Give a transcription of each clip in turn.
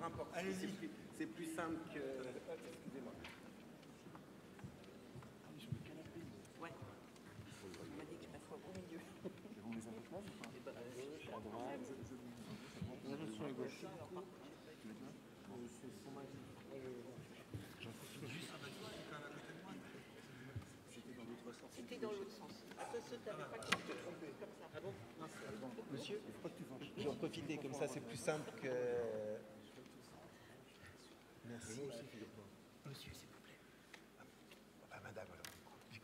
importe. C'est plus simple que... Excusez-moi. Ouais. On m'a dit que je m'assois au milieu. Vous mettez un peu de place ou pas? À droite, je suis à gauche. C'était dans l'autre sens. T'avais pas compris. Comme ça. Ah bon? Monsieur, il faut pas que tu penches. Je vais en profiter, comme ça c'est plus simple que... Merci. Monsieur, s'il vous plaît. Ah, madame, alors. Monsieur.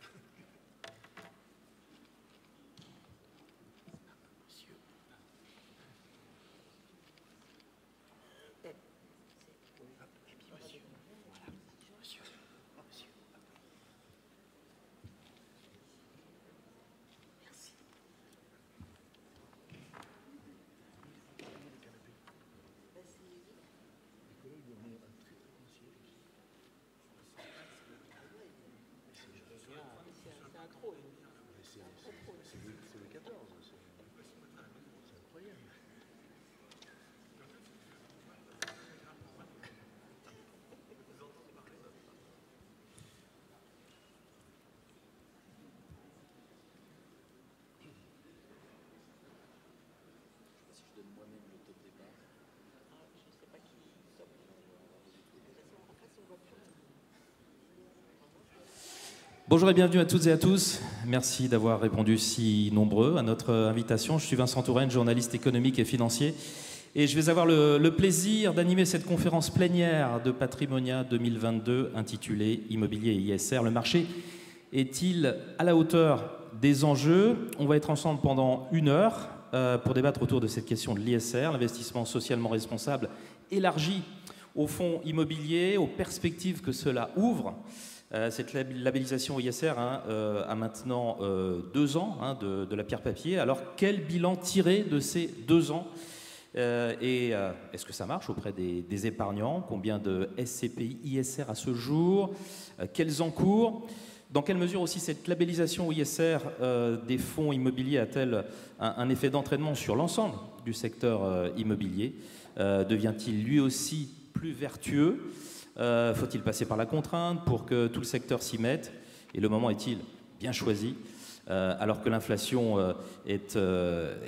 Et puis monsieur. Voilà. Monsieur. Monsieur. Merci. C'est un trop. C'est le 14. C'est incroyable. Si je donne moi-même le top départ. Je ne sais pas qui sort. En fait, on voit plus. Bonjour et bienvenue à toutes et à tous. Merci d'avoir répondu si nombreux à notre invitation. Je suis Vincent Touraine, journaliste économique et financier. Et je vais avoir le plaisir d'animer cette conférence plénière de Patrimonia 2022 intitulée Immobilier et ISR. Le marché est-il à la hauteur des enjeux? On va être ensemble pendant 1 heure pour débattre autour de cette question de l'ISR, l'investissement socialement responsable élargi au fonds immobilier, aux perspectives que cela ouvre. Cette labellisation ISR a maintenant 2 ans de la pierre papier. Alors quel bilan tirer de ces 2 ans est-ce que ça marche auprès des épargnants? Combien de SCPI ISR à ce jour? Quels encours? Dans quelle mesure aussi cette labellisation ISR des fonds immobiliers a-t-elle un effet d'entraînement sur l'ensemble du secteur immobilier? Devient-il lui aussi plus vertueux? Faut-il passer par la contrainte pour que tout le secteur s'y mette? Et le moment est-il bien choisi alors que l'inflation est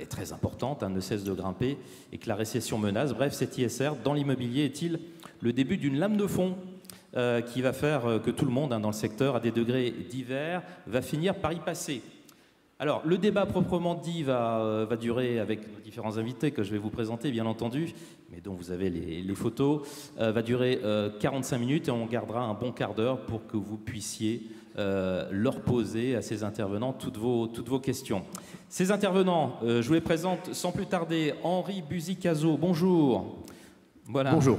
très importante, ne cesse de grimper et que la récession menace? Bref, cet ISR dans l'immobilier est-il le début d'une lame de fond qui va faire que tout le monde dans le secteur, à des degrés divers, va finir par y passer? Alors, le débat proprement dit va durer, avec nos différents invités que je vais vous présenter, bien entendu, mais dont vous avez les photos, va durer 45 minutes et on gardera un bon quart d'heure pour que vous puissiez leur poser à ces intervenants toutes vos questions. Ces intervenants, je vous les présente sans plus tarder. Henri Buzicazo, bonjour. Voilà. Bonjour.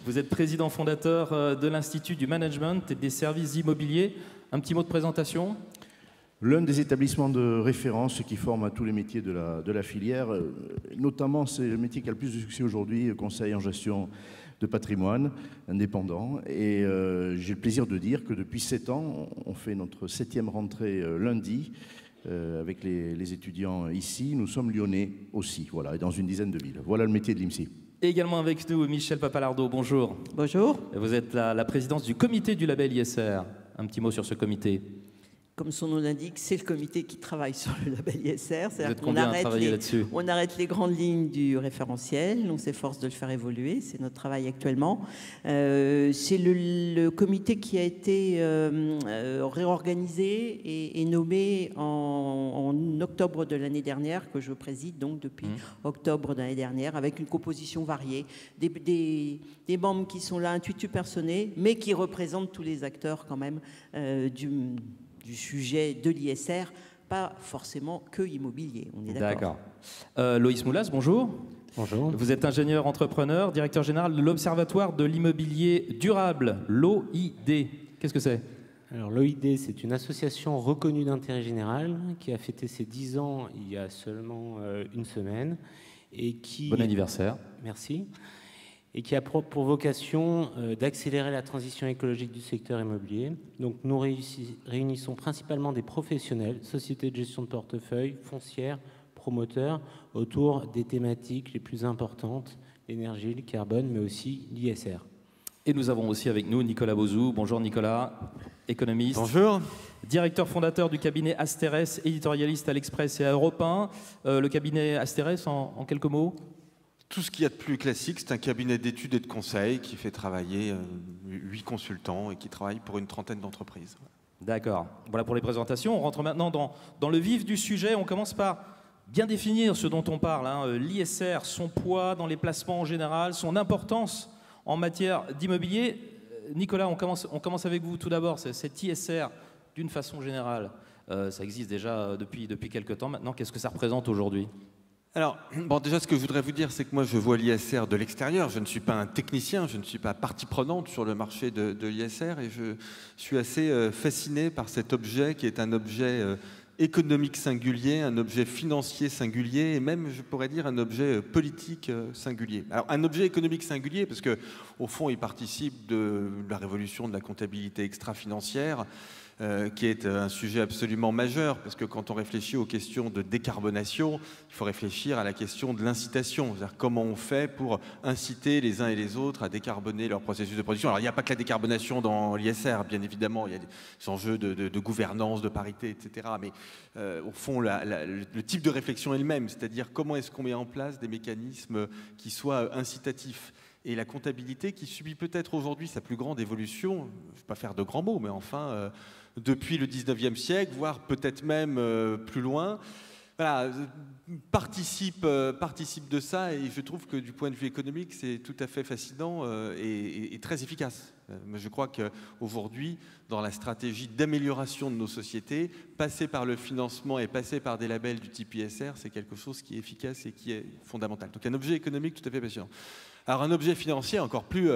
Vous êtes président fondateur de l'Institut du Management et des Services Immobiliers. Un petit mot de présentation? L'un des établissements de référence qui forme à tous les métiers de la filière, notamment c'est le métier qui a le plus de succès aujourd'hui, conseil en gestion de patrimoine indépendant. Et j'ai le plaisir de dire que depuis 7 ans, on fait notre 7e rentrée lundi avec les étudiants ici. Nous sommes lyonnais aussi, voilà, et dans une dizaine de villes. Voilà le métier de l'IMSI. Et également avec nous, Michel Papalardo, bonjour. Bonjour. Vous êtes la présidence du comité du label ISR. Un petit mot sur ce comité. Comme son nom l'indique, c'est le comité qui travaille sur le label ISR. Vous êtes combien à travailler là-dessus? On arrête les grandes lignes du référentiel, on s'efforce de le faire évoluer, c'est notre travail actuellement. C'est le comité qui a été réorganisé et nommé en octobre de l'année dernière, que je préside donc depuis octobre de l'année dernière, avec une composition variée, des membres qui sont là intuitus personnés, mais qui représentent tous les acteurs quand même du sujet de l'ISR, pas forcément que immobilier, on est d'accord. D'accord. Loïs Moulas, bonjour. Bonjour. Vous êtes ingénieur entrepreneur, directeur général de l'Observatoire de l'immobilier durable, l'OID. Qu'est-ce que c'est? Alors l'OID, c'est une association reconnue d'intérêt général qui a fêté ses 10 ans il y a seulement 1 semaine. Et qui... Bon anniversaire. Merci. Et qui a pour vocation d'accélérer la transition écologique du secteur immobilier. Donc nous réunissons principalement des professionnels, sociétés de gestion de portefeuille, foncières, promoteurs, autour des thématiques les plus importantes l'énergie, le carbone, mais aussi l'ISR. Et nous avons aussi avec nous Nicolas Bauzou. Bonjour Nicolas, économiste. Bonjour. Directeur fondateur du cabinet Asterès, éditorialiste à l'Express et à Europe 1. Le cabinet Asterès, en quelques mots? Tout ce qu'il y a de plus classique, c'est un cabinet d'études et de conseils qui fait travailler 8 consultants et qui travaille pour une trentaine d'entreprises. D'accord. Voilà pour les présentations. On rentre maintenant dans le vif du sujet. On commence par bien définir ce dont on parle, hein. L'ISR, son poids dans les placements en général, son importance en matière d'immobilier. Nicolas, on commence avec vous tout d'abord. Cet ISR, d'une façon générale, ça existe déjà depuis quelques temps maintenant. Qu'est-ce que ça représente aujourd'hui ? Alors, bon, déjà, ce que je voudrais vous dire, c'est que moi, je vois l'ISR de l'extérieur. Je ne suis pas un technicien, je ne suis pas partie prenante sur le marché de l'ISR et je suis assez fasciné par cet objet qui est un objet économique singulier, un objet financier singulier et même, je pourrais dire, un objet politique singulier. Alors, un objet économique singulier parce que, au fond, il participe de la révolution de la comptabilité extra-financière, qui est un sujet absolument majeur, parce que quand on réfléchit aux questions de décarbonation, il faut réfléchir à la question de l'incitation, c'est-à-dire comment on fait pour inciter les uns et les autres à décarboner leur processus de production. Alors il n'y a pas que la décarbonation dans l'ISR, bien évidemment, il y a des enjeux de gouvernance, de parité, etc. Mais au fond, le type de réflexion est le même, c'est-à-dire comment est-ce qu'on met en place des mécanismes qui soient incitatifs. Et la comptabilité qui subit peut-être aujourd'hui sa plus grande évolution, je ne vais pas faire de grands mots, mais enfin, depuis le 19e siècle, voire peut-être même plus loin, voilà, participe de ça et je trouve que du point de vue économique, c'est tout à fait fascinant et très efficace. Je crois qu'aujourd'hui, dans la stratégie d'amélioration de nos sociétés, passer par le financement et passer par des labels du type ISR, c'est quelque chose qui est efficace et qui est fondamental. Donc un objet économique tout à fait passionnant. Alors un objet financier encore plus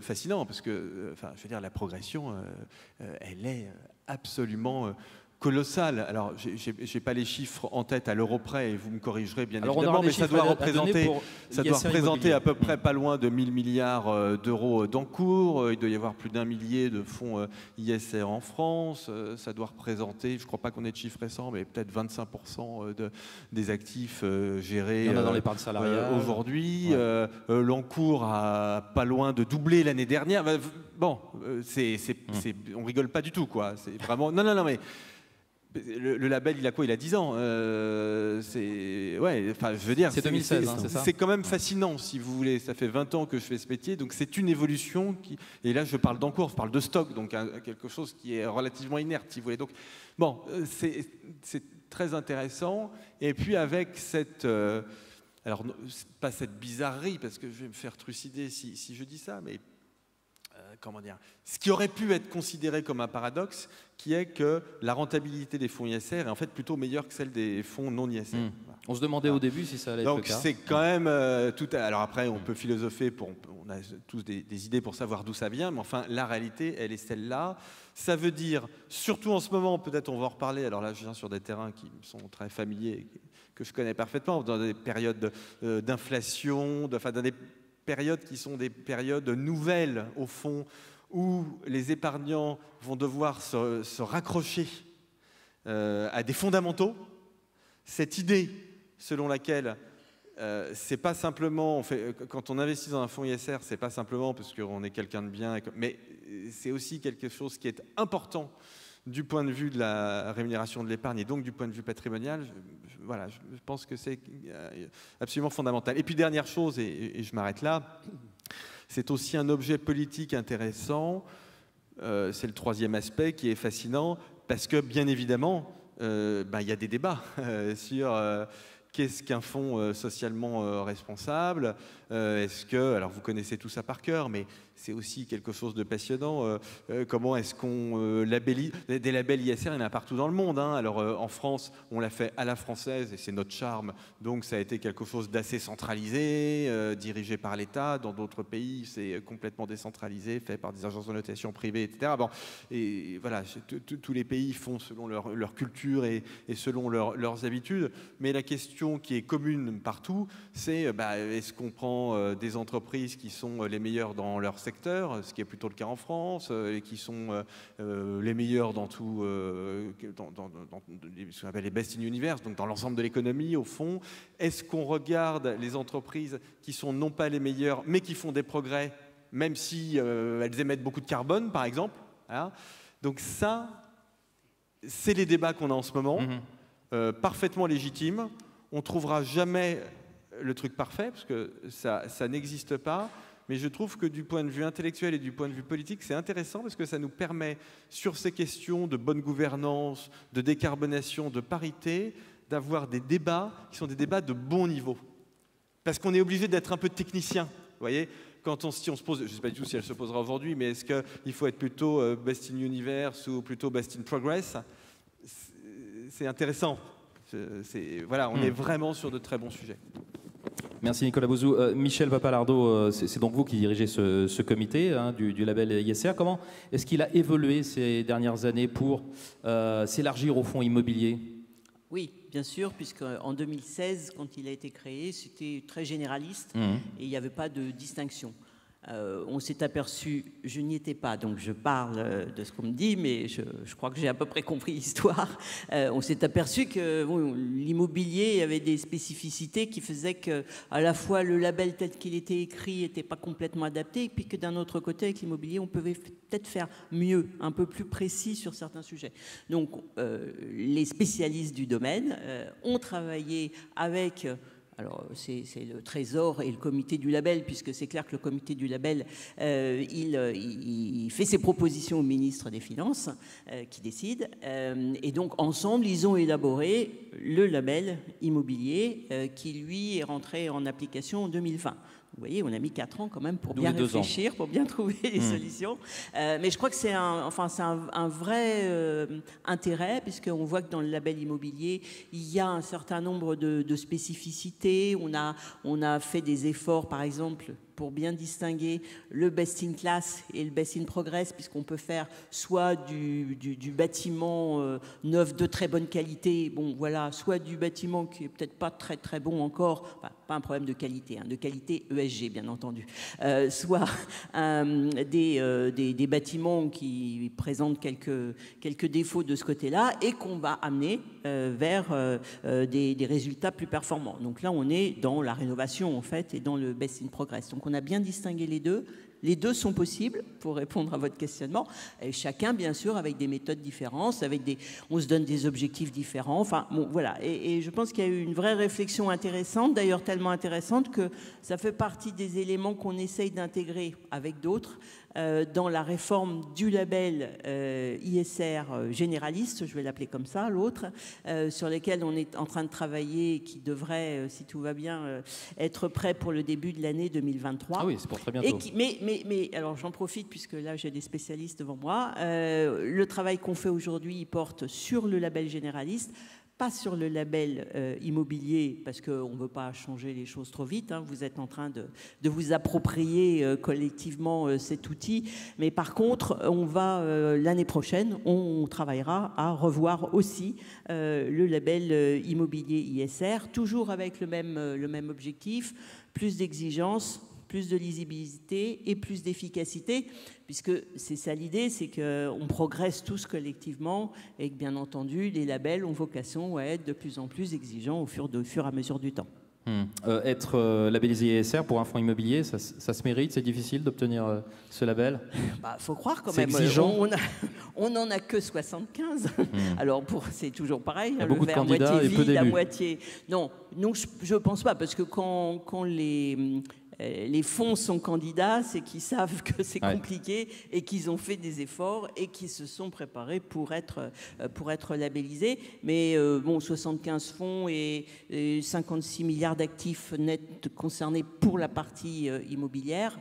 fascinant, parce que, enfin, je veux dire, la progression, elle est absolument colossale. Alors, j'ai pas les chiffres en tête à l'euro près, et vous me corrigerez bien évidemment, mais ça doit représenter à peu près pas loin de 1000 milliards d'euros d'encours. Il doit y avoir plus d'1 millier de fonds ISR en France. Ça doit représenter, je crois pas qu'on ait de chiffres récents, mais peut-être 25% des actifs gérés dans l'épargne salariale aujourd'hui. Ouais. L'encours a pas loin de doubler l'année dernière. Bon, on rigole pas du tout, quoi. C'est vraiment... Non, mais... Le label, il a quoi? Il a 10 ans. Ouais, enfin, je veux dire, c'est 2016, c'est ça. C'est quand même fascinant, si vous voulez. Ça fait 20 ans que je fais ce métier, donc c'est une évolution qui. Et là, je parle d'encours, je parle de stock, donc quelque chose qui est relativement inerte, si vous voulez. Donc, bon, c'est très intéressant. Et puis avec cette. Alors, pas cette bizarrerie, parce que je vais me faire trucider si je dis ça, mais. Comment dire, ce qui aurait pu être considéré comme un paradoxe, qui est que la rentabilité des fonds ISR est en fait plutôt meilleure que celle des fonds non ISR. Voilà. On se demandait au début si ça allait être le cas. Donc c'est quand même tout. Alors après, on peut philosopher, on a tous des idées pour savoir d'où ça vient, mais enfin la réalité, elle est celle-là. Ça veut dire, surtout en ce moment, peut-être on va en reparler. Alors là, je viens sur des terrains qui me sont très familiers, que je connais parfaitement, dans des périodes d'inflation, dans des périodes qui sont des périodes nouvelles, au fond, où les épargnants vont devoir se raccrocher à des fondamentaux. Cette idée selon laquelle c'est pas simplement, quand on investit dans un fonds ISR, c'est pas simplement parce qu'on est quelqu'un de bien, mais c'est aussi quelque chose qui est important du point de vue de la rémunération de l'épargne et donc du point de vue patrimonial. Voilà, je pense que c'est absolument fondamental. Et puis dernière chose, et je m'arrête là, c'est aussi un objet politique intéressant. C'est le troisième aspect qui est fascinant parce que bien évidemment, il y a des débats sur qu'est-ce qu'un fonds socialement responsable. Est-ce que, alors vous connaissez tout ça par cœur, mais c'est aussi quelque chose de passionnant. Comment est-ce qu'on labellise? Des labels ISR, il y en a partout dans le monde. Hein. Alors en France, on l'a fait à la française et c'est notre charme. Donc ça a été quelque chose d'assez centralisé, dirigé par l'État. Dans d'autres pays, c'est complètement décentralisé, fait par des agences de notation privées, etc. Bon, et voilà, tous les pays font selon leur culture et selon leurs habitudes. Mais la question question qui est commune partout, c'est est-ce qu'on prend des entreprises qui sont les meilleures dans leur secteur, ce qui est plutôt le cas en France, et qui sont les meilleures dans tout, ce qu'on appelle les best in universe, donc dans l'ensemble de l'économie au fond. Est-ce qu'on regarde les entreprises qui sont non pas les meilleures, mais qui font des progrès, même si elles émettent beaucoup de carbone, par exemple, voilà. Donc ça, c'est les débats qu'on a en ce moment, parfaitement légitimes. On ne trouvera jamais le truc parfait, parce que ça n'existe pas. Mais je trouve que du point de vue intellectuel et du point de vue politique, c'est intéressant, parce que ça nous permet, sur ces questions de bonne gouvernance, de décarbonation, de parité, d'avoir des débats qui sont des débats de bon niveau. Parce qu'on est obligé d'être un peu technicien, vous voyez. Quand si on se pose, je ne sais pas du tout si elle se posera aujourd'hui, mais est-ce qu'il faut être plutôt best in universe ou plutôt best in progress? C'est intéressant. Voilà, on est vraiment sur de très bons sujets. Merci Nicolas Bouzou. Michel Papalardo, c'est donc vous qui dirigez ce comité du label ISR. Comment est-ce qu'il a évolué ces dernières années pour s'élargir au fonds immobilier? Oui, bien sûr, puisqu'en 2016, quand il a été créé, c'était très généraliste et il n'y avait pas de distinction. On s'est aperçu, je n'y étais pas, donc je parle de ce qu'on me dit, mais je crois que j'ai à peu près compris l'histoire. On s'est aperçu que l'immobilier avait des spécificités qui faisaient que, à la fois, le label tel qu'il était écrit n'était pas complètement adapté, et puis que d'un autre côté, avec l'immobilier, on pouvait peut-être faire mieux, un peu plus précis sur certains sujets. Donc, les spécialistes du domaine ont travaillé avec... Alors, c'est le Trésor et le comité du label, puisque c'est clair que le comité du label, il fait ses propositions au ministre des Finances, qui décide. Et donc, ensemble, ils ont élaboré le label immobilier, qui, lui, est rentré en application en 2020. Vous voyez, on a mis 4 ans quand même pour bien réfléchir, pour bien trouver les solutions. Mais je crois que c'est un vrai intérêt, puisqu'on voit que dans le label immobilier, il y a un certain nombre de spécificités. On a fait des efforts, par exemple, pour bien distinguer le best in class et le best in progress, puisqu'on peut faire soit du bâtiment neuf de très bonne qualité, bon voilà, soit du bâtiment qui est peut-être pas très très bon encore, enfin, pas un problème de qualité ESG bien entendu, soit des bâtiments qui présentent quelques défauts de ce côté-là et qu'on va amener vers des résultats plus performants. Donc là, on est dans la rénovation en fait et dans le best in progress. Donc on a bien distingué les deux. Les deux sont possibles pour répondre à votre questionnement. Et chacun, bien sûr, avec des méthodes différentes, on se donne des objectifs différents. Enfin, bon, voilà. Et je pense qu'il y a eu une vraie réflexion intéressante, d'ailleurs tellement intéressante que ça fait partie des éléments qu'on essaye d'intégrer avec d'autres dans la réforme du label ISR généraliste, je vais l'appeler comme ça, l'autre, sur lesquels on est en train de travailler et qui devrait, si tout va bien, être prêt pour le début de l'année 2023. Ah oui, c'est pour très bientôt. Mais alors j'en profite puisque là j'ai des spécialistes devant moi. Le travail qu'on fait aujourd'hui, il porte sur le label généraliste, pas sur le label immobilier, parce qu'on ne veut pas changer les choses trop vite. Hein. Vous êtes en train de vous approprier collectivement cet outil. Mais par contre, on va l'année prochaine, on travaillera à revoir aussi le label immobilier ISR, toujours avec le même objectif, plus d'exigences, plus de lisibilité et plus d'efficacité, puisque c'est ça l'idée, c'est qu'on progresse tous collectivement et que bien entendu les labels ont vocation à être de plus en plus exigeants au fur et à mesure du temps. Être labellisé ISR pour un fonds immobilier, ça se mérite, c'est difficile d'obtenir ce label? Faut croire quand même. C'est exigeant. On n'en a que 75. Alors c'est toujours pareil. Il y a beaucoup de candidats moitié et peu vide, la d'élus. moitié. Non, je pense pas, parce que quand les fonds sont candidats, c'est qu'ils savent que c'est compliqué et qu'ils ont fait des efforts et qu'ils se sont préparés pour être labellisés. Mais 75 fonds et 56 milliards d'actifs nets concernés pour la partie immobilière,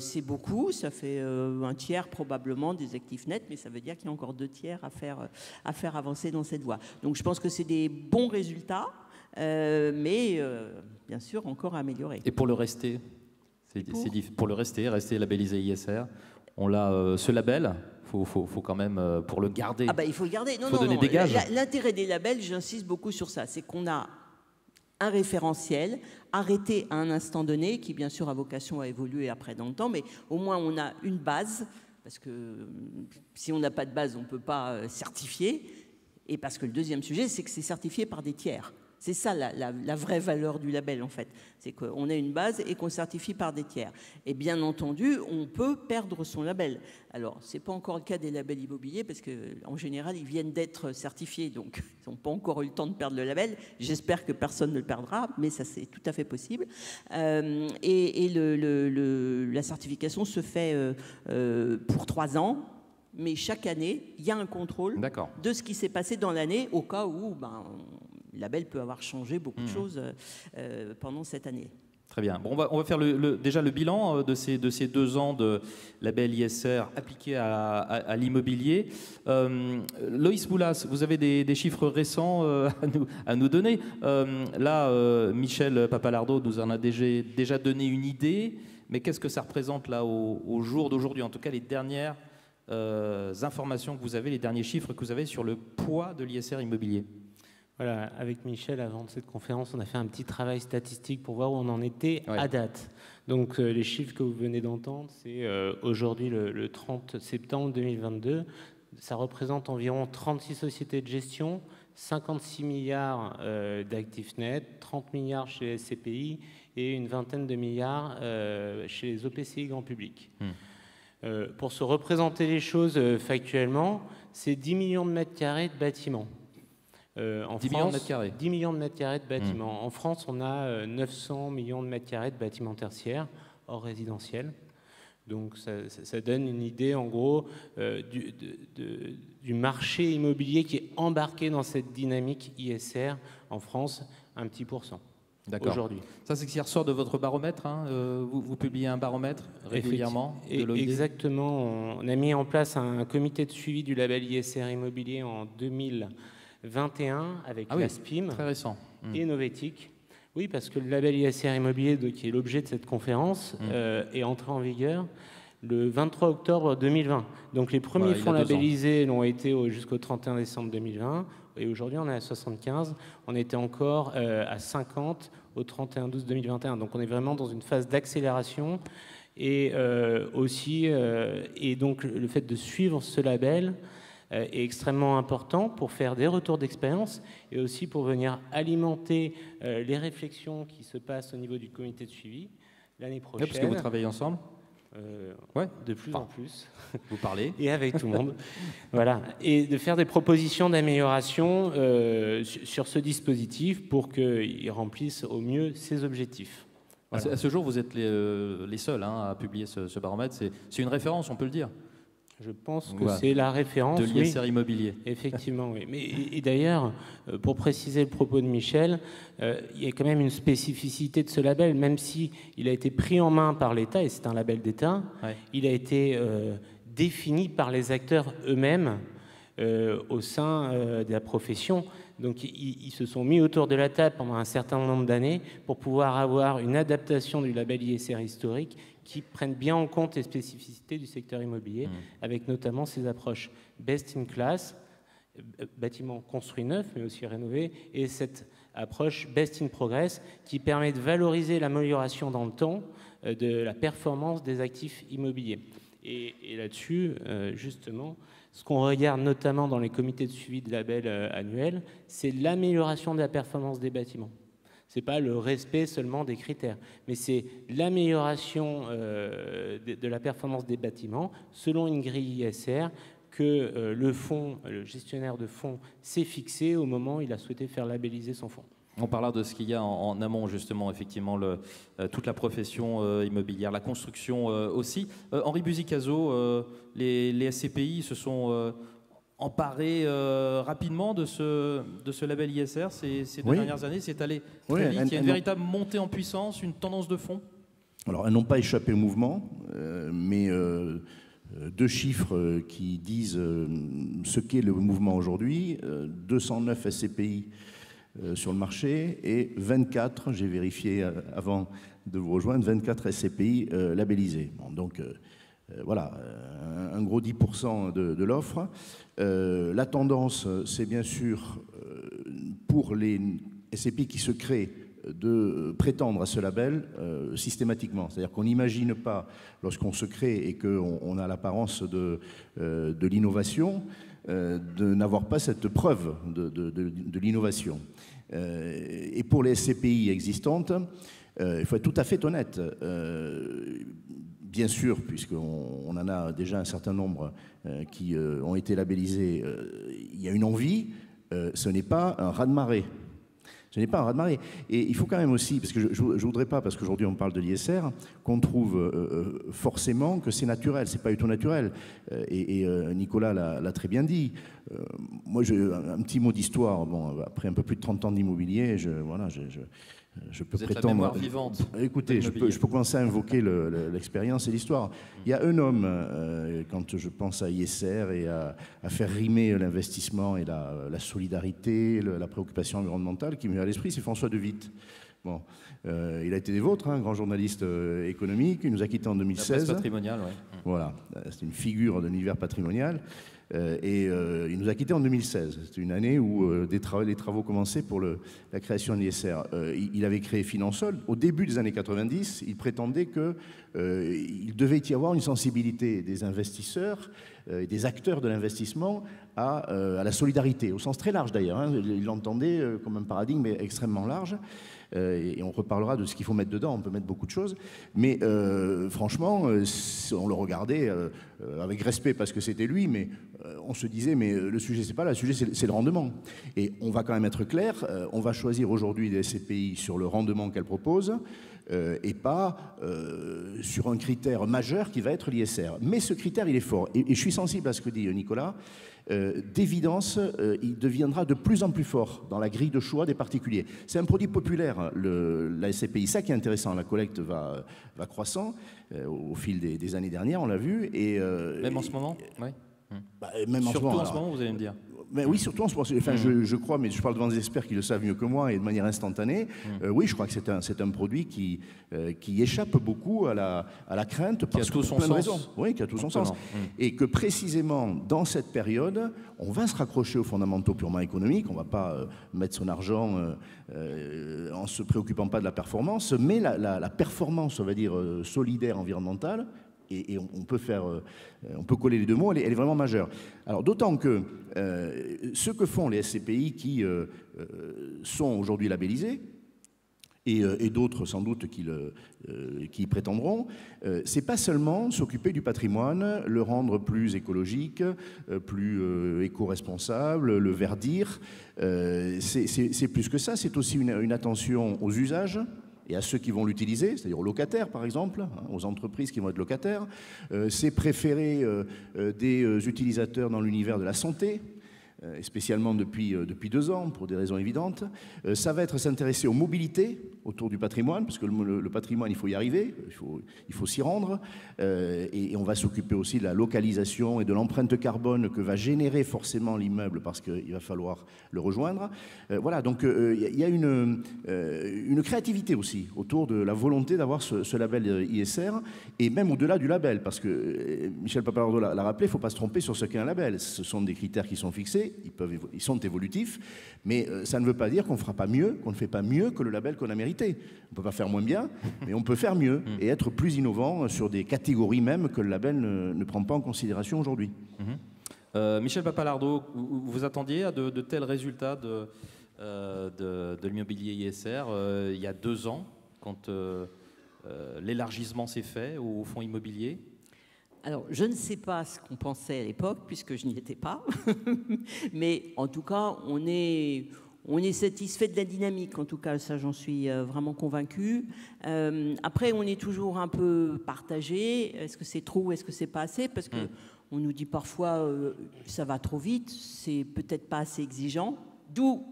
c'est beaucoup. Ça fait un tiers probablement des actifs nets, mais ça veut dire qu'il y a encore 2 tiers à faire avancer dans cette voie. Donc je pense que c'est des bons résultats. Mais bien sûr encore à améliorer. Et pour le rester, pour le rester labellisé ISR, on a ce label. Faut quand même pour le garder. Ah il faut le garder. Faut donner des gages. L'intérêt des labels, j'insiste beaucoup sur ça, c'est qu'on a un référentiel arrêté à un instant donné, qui bien sûr a vocation à évoluer après dans le temps, mais au moins on a une base, parce que si on n'a pas de base, on ne peut pas certifier, et parce que le deuxième sujet, c'est que c'est certifié par des tiers. C'est ça la vraie valeur du label, en fait. C'est qu'on a une base et qu'on certifie par des tiers. Et bien entendu, on peut perdre son label. Alors, ce n'est pas encore le cas des labels immobiliers, parce qu'en général, ils viennent d'être certifiés, donc ils n'ont pas encore eu le temps de perdre le label. J'espère que personne ne le perdra, mais ça, c'est tout à fait possible. Et la certification se fait pour 3 ans. Mais chaque année, il y a un contrôle de ce qui s'est passé dans l'année, au cas où le label peut avoir changé beaucoup de choses pendant cette année. Très bien. Bon, on va faire déjà le bilan de ces 2 ans de label ISR appliqué à l'immobilier. Loïs Boulas, vous avez des chiffres récents à nous donner. Là, Michel Papalardo nous en a déjà donné une idée, mais qu'est-ce que ça représente là au jour d'aujourd'hui, en tout cas les dernières informations que vous avez, les derniers chiffres que vous avez sur le poids de l'ISR immobilier? Voilà, avec Michel, avant cette conférence, on a fait un petit travail statistique pour voir où on en était à date. Donc les chiffres que vous venez d'entendre, c'est aujourd'hui le 30 septembre 2022. Ça représente environ 36 sociétés de gestion, 56 milliards d'actifs nets, 30 milliards chez les SCPI et une vingtaine de milliards chez les OPCI grand public. Pour se représenter les choses factuellement, c'est 10 millions de mètres carrés de bâtiments. En 10 France, millions de mètres carrés. 10 millions de mètres carrés de bâtiments. En France, on a 900 millions de mètres carrés de bâtiments tertiaires, hors résidentiel. Donc ça donne une idée, en gros, du marché immobilier qui est embarqué dans cette dynamique ISR en France, un petit pourcent. Aujourd'hui. Ça, c'est ce qui ressort de votre baromètre. Hein. Vous publiez un baromètre régulièrement de l'OID. Exactement. On a mis en place un comité de suivi du label ISR immobilier en 2021 avec l'ASPIM très récent. Et Novetic. Oui, parce que le label ISR immobilier, qui est l'objet de cette conférence, est entré en vigueur le 23 octobre 2020. Donc les premiers fonds labellisés l'ont été jusqu'au 31 décembre 2020. Et aujourd'hui, on est à 75. On était encore à 50 au 31/12/2021. Donc on est vraiment dans une phase d'accélération. Et et donc le fait de suivre ce label est extrêmement important pour faire des retours d'expérience et aussi pour venir alimenter les réflexions qui se passent au niveau du comité de suivi l'année prochaine. Parce que vous travaillez ensemble. De plus en plus. Vous parlez. Et avec tout le monde. Voilà. Et de faire des propositions d'amélioration sur ce dispositif pour qu'il remplisse au mieux ses objectifs. Voilà. À ce jour, vous êtes les seuls à publier ce baromètre. C'est une référence, on peut le dire. Je pense que c'est la référence de l'ISR immobilier. Effectivement, oui. Et d'ailleurs, pour préciser le propos de Michel, il y a quand même une spécificité de ce label, même si il a été pris en main par l'État, et c'est un label d'État, il a été défini par les acteurs eux-mêmes au sein de la profession. Donc ils se sont mis autour de la table pendant un certain nombre d'années pour pouvoir avoir une adaptation du label ISR historique qui prenne bien en compte les spécificités du secteur immobilier, avec notamment ces approches best in class, bâtiments construits neufs mais aussi rénovés, et cette approche best in progress qui permet de valoriser l'amélioration dans le temps de la performance des actifs immobiliers. Et là-dessus, justement, ce qu'on regarde notamment dans les comités de suivi de label annuels, c'est l'amélioration de la performance des bâtiments. Ce n'est pas le respect seulement des critères, mais c'est l'amélioration de la performance des bâtiments selon une grille ISR que le gestionnaire de fonds s'est fixé au moment où il a souhaité faire labelliser son fonds. On parlera de ce qu'il y a en amont, justement, effectivement, toute la profession immobilière, la construction aussi. Henri Buzicazo, les SCPI se sont emparés rapidement de ce label ISR ces 2 dernières années. C'est allé très vite. Il y a une véritable montée en puissance, une tendance de fond. Alors, elles n'ont pas échappé au mouvement, mais 2 chiffres qui disent ce qu'est le mouvement aujourd'hui. 209 SCPI sur le marché et 24, j'ai vérifié avant de vous rejoindre, 24 SCPI labellisés. Bon, donc voilà, un gros 10% de l'offre. La tendance, c'est bien sûr pour les SCPI qui se créent de prétendre à ce label systématiquement. C'est-à-dire qu'on n'imagine pas, lorsqu'on se crée et qu'on a l'apparence de l'innovation, de n'avoir pas cette preuve de l'innovation. Et pour les SCPI existantes, il faut être tout à fait honnête. Bien sûr, puisqu'on en a déjà un certain nombre qui ont été labellisés, il y a une envie, ce n'est pas un raz-de-marée. Ce n'est pas un raz-de-marée. Et il faut quand même aussi, parce que je ne voudrais pas, parce qu'aujourd'hui on parle de l'ISR, qu'on trouve forcément que c'est naturel. Ce n'est pas du tout naturel. Et Nicolas l'a très bien dit. Moi, j'ai un petit mot d'histoire. Bon, après un peu plus de 30 ans d'immobilier, je peux Vous êtes prétendre. la mémoire vivante. Écoutez, je peux commencer à invoquer l'expérience et l'histoire. Il y a un homme, quand je pense à ISR et à faire rimer l'investissement et la solidarité, la préoccupation environnementale, qui me vient à l'esprit, c'est François de Witt. Bon, il a été des vôtres, un grand journaliste économique. Il nous a quittés en 2016. La presse patrimoniale, oui. Voilà, c'est une figure de l'univers patrimonial. Il nous a quittés en 2016. C'était une année où les travaux commençaient pour la création de l'ISR. Il avait créé Finansol. Au début des années 90, il prétendait qu'il devait y avoir une sensibilité des investisseurs et des acteurs de l'investissement à la solidarité, au sens très large d'ailleurs. Hein. Il l'entendait comme un paradigme extrêmement large. Et on reparlera de ce qu'il faut mettre dedans, on peut mettre beaucoup de choses, mais franchement, on le regardait avec respect parce que c'était lui, mais on se disait, mais le sujet c'est pas là, le sujet c'est le rendement. Et on va quand même être clair, on va choisir aujourd'hui des SCPI sur le rendement qu'elle propose, et pas sur un critère majeur qui va être l'ISR. Mais ce critère, il est fort, et je suis sensible à ce que dit Nicolas. D'évidence, il deviendra de plus en plus fort dans la grille de choix des particuliers. C'est un produit populaire, la SCPI. Ça qui est intéressant, la collecte va croissant au fil des années dernières, on l'a vu. Et, même en ce moment, oui. Même Surtout en ce moment, vous allez me dire. Mais oui, surtout en ce moment. Enfin, je crois, mais je parle devant des experts qui le savent mieux que moi et de manière instantanée. Oui, je crois que c'est un produit qui échappe beaucoup à la crainte. Qui a tout son sens. Oui, qui a tout son sens. Et que précisément, dans cette période, on va se raccrocher aux fondamentaux purement économiques. On ne va pas mettre son argent en ne se préoccupant pas de la performance, mais la performance, on va dire, solidaire, environnementale. Et on peut coller les deux mots, elle est vraiment majeure. Alors d'autant que ce que font les SCPI qui sont aujourd'hui labellisés, et d'autres sans doute qui y prétendront, c'est pas seulement s'occuper du patrimoine, le rendre plus écologique, plus éco-responsable, le verdir, c'est plus que ça, c'est aussi une attention aux usages, et à ceux qui vont l'utiliser, c'est-à-dire aux locataires par exemple, aux entreprises qui vont être locataires. C'est préférer des utilisateurs dans l'univers de la santé, spécialement depuis 2 ans, pour des raisons évidentes. Ça va être s'intéresser aux mobilités autour du patrimoine, parce que le patrimoine, il faut y arriver, il faut s'y rendre, et on va s'occuper aussi de la localisation et de l'empreinte carbone que va générer forcément l'immeuble, parce qu'il va falloir le rejoindre. Voilà, donc il y a une créativité aussi autour de la volonté d'avoir ce label ISR, et même au-delà du label, parce que Michel Papalardo l'a rappelé, il ne faut pas se tromper sur ce qu'est un label. Ce sont des critères qui sont fixés, ils sont évolutifs, mais ça ne veut pas dire qu'on ne fera pas mieux, qu'on ne fait pas mieux que le label qu'on a mérité. On ne peut pas faire moins bien, mais on peut faire mieux et être plus innovant sur des catégories même que le label ne prend pas en considération aujourd'hui. Michel Papalardo, vous attendiez à de tels résultats de l'immobilier ISR il y a 2 ans, quand l'élargissement s'est fait au fonds immobilier? Alors, je ne sais pas ce qu'on pensait à l'époque, puisque je n'y étais pas. Mais en tout cas, on est satisfait de la dynamique. En tout cas, ça, j'en suis vraiment convaincue. Après, on est toujours un peu partagé. Est-ce que c'est trop ou est-ce que c'est pas assez? Parce qu'on nous dit parfois ça va trop vite, c'est peut-être pas assez exigeant. D'où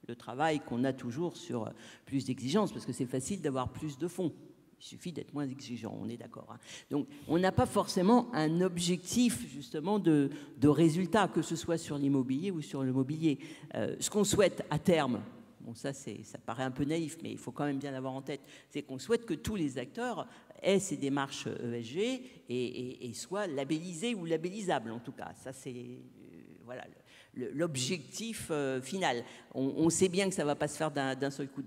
le travail qu'on a toujours sur plus d'exigences, parce que c'est facile d'avoir plus de fonds. Il suffit d'être moins exigeant, on est d'accord. Hein. Donc, on n'a pas forcément un objectif, justement, de résultat, que ce soit sur l'immobilier ou sur le mobilier. Ce qu'on souhaite à terme, bon, ça paraît un peu naïf, mais il faut quand même bien l'avoir en tête, c'est qu'on souhaite que tous les acteurs aient ces démarches ESG et soient labellisés ou labellisables, en tout cas. Ça, c'est... voilà. l'objectif final. On sait bien que ça ne va pas se faire d'un seul coup,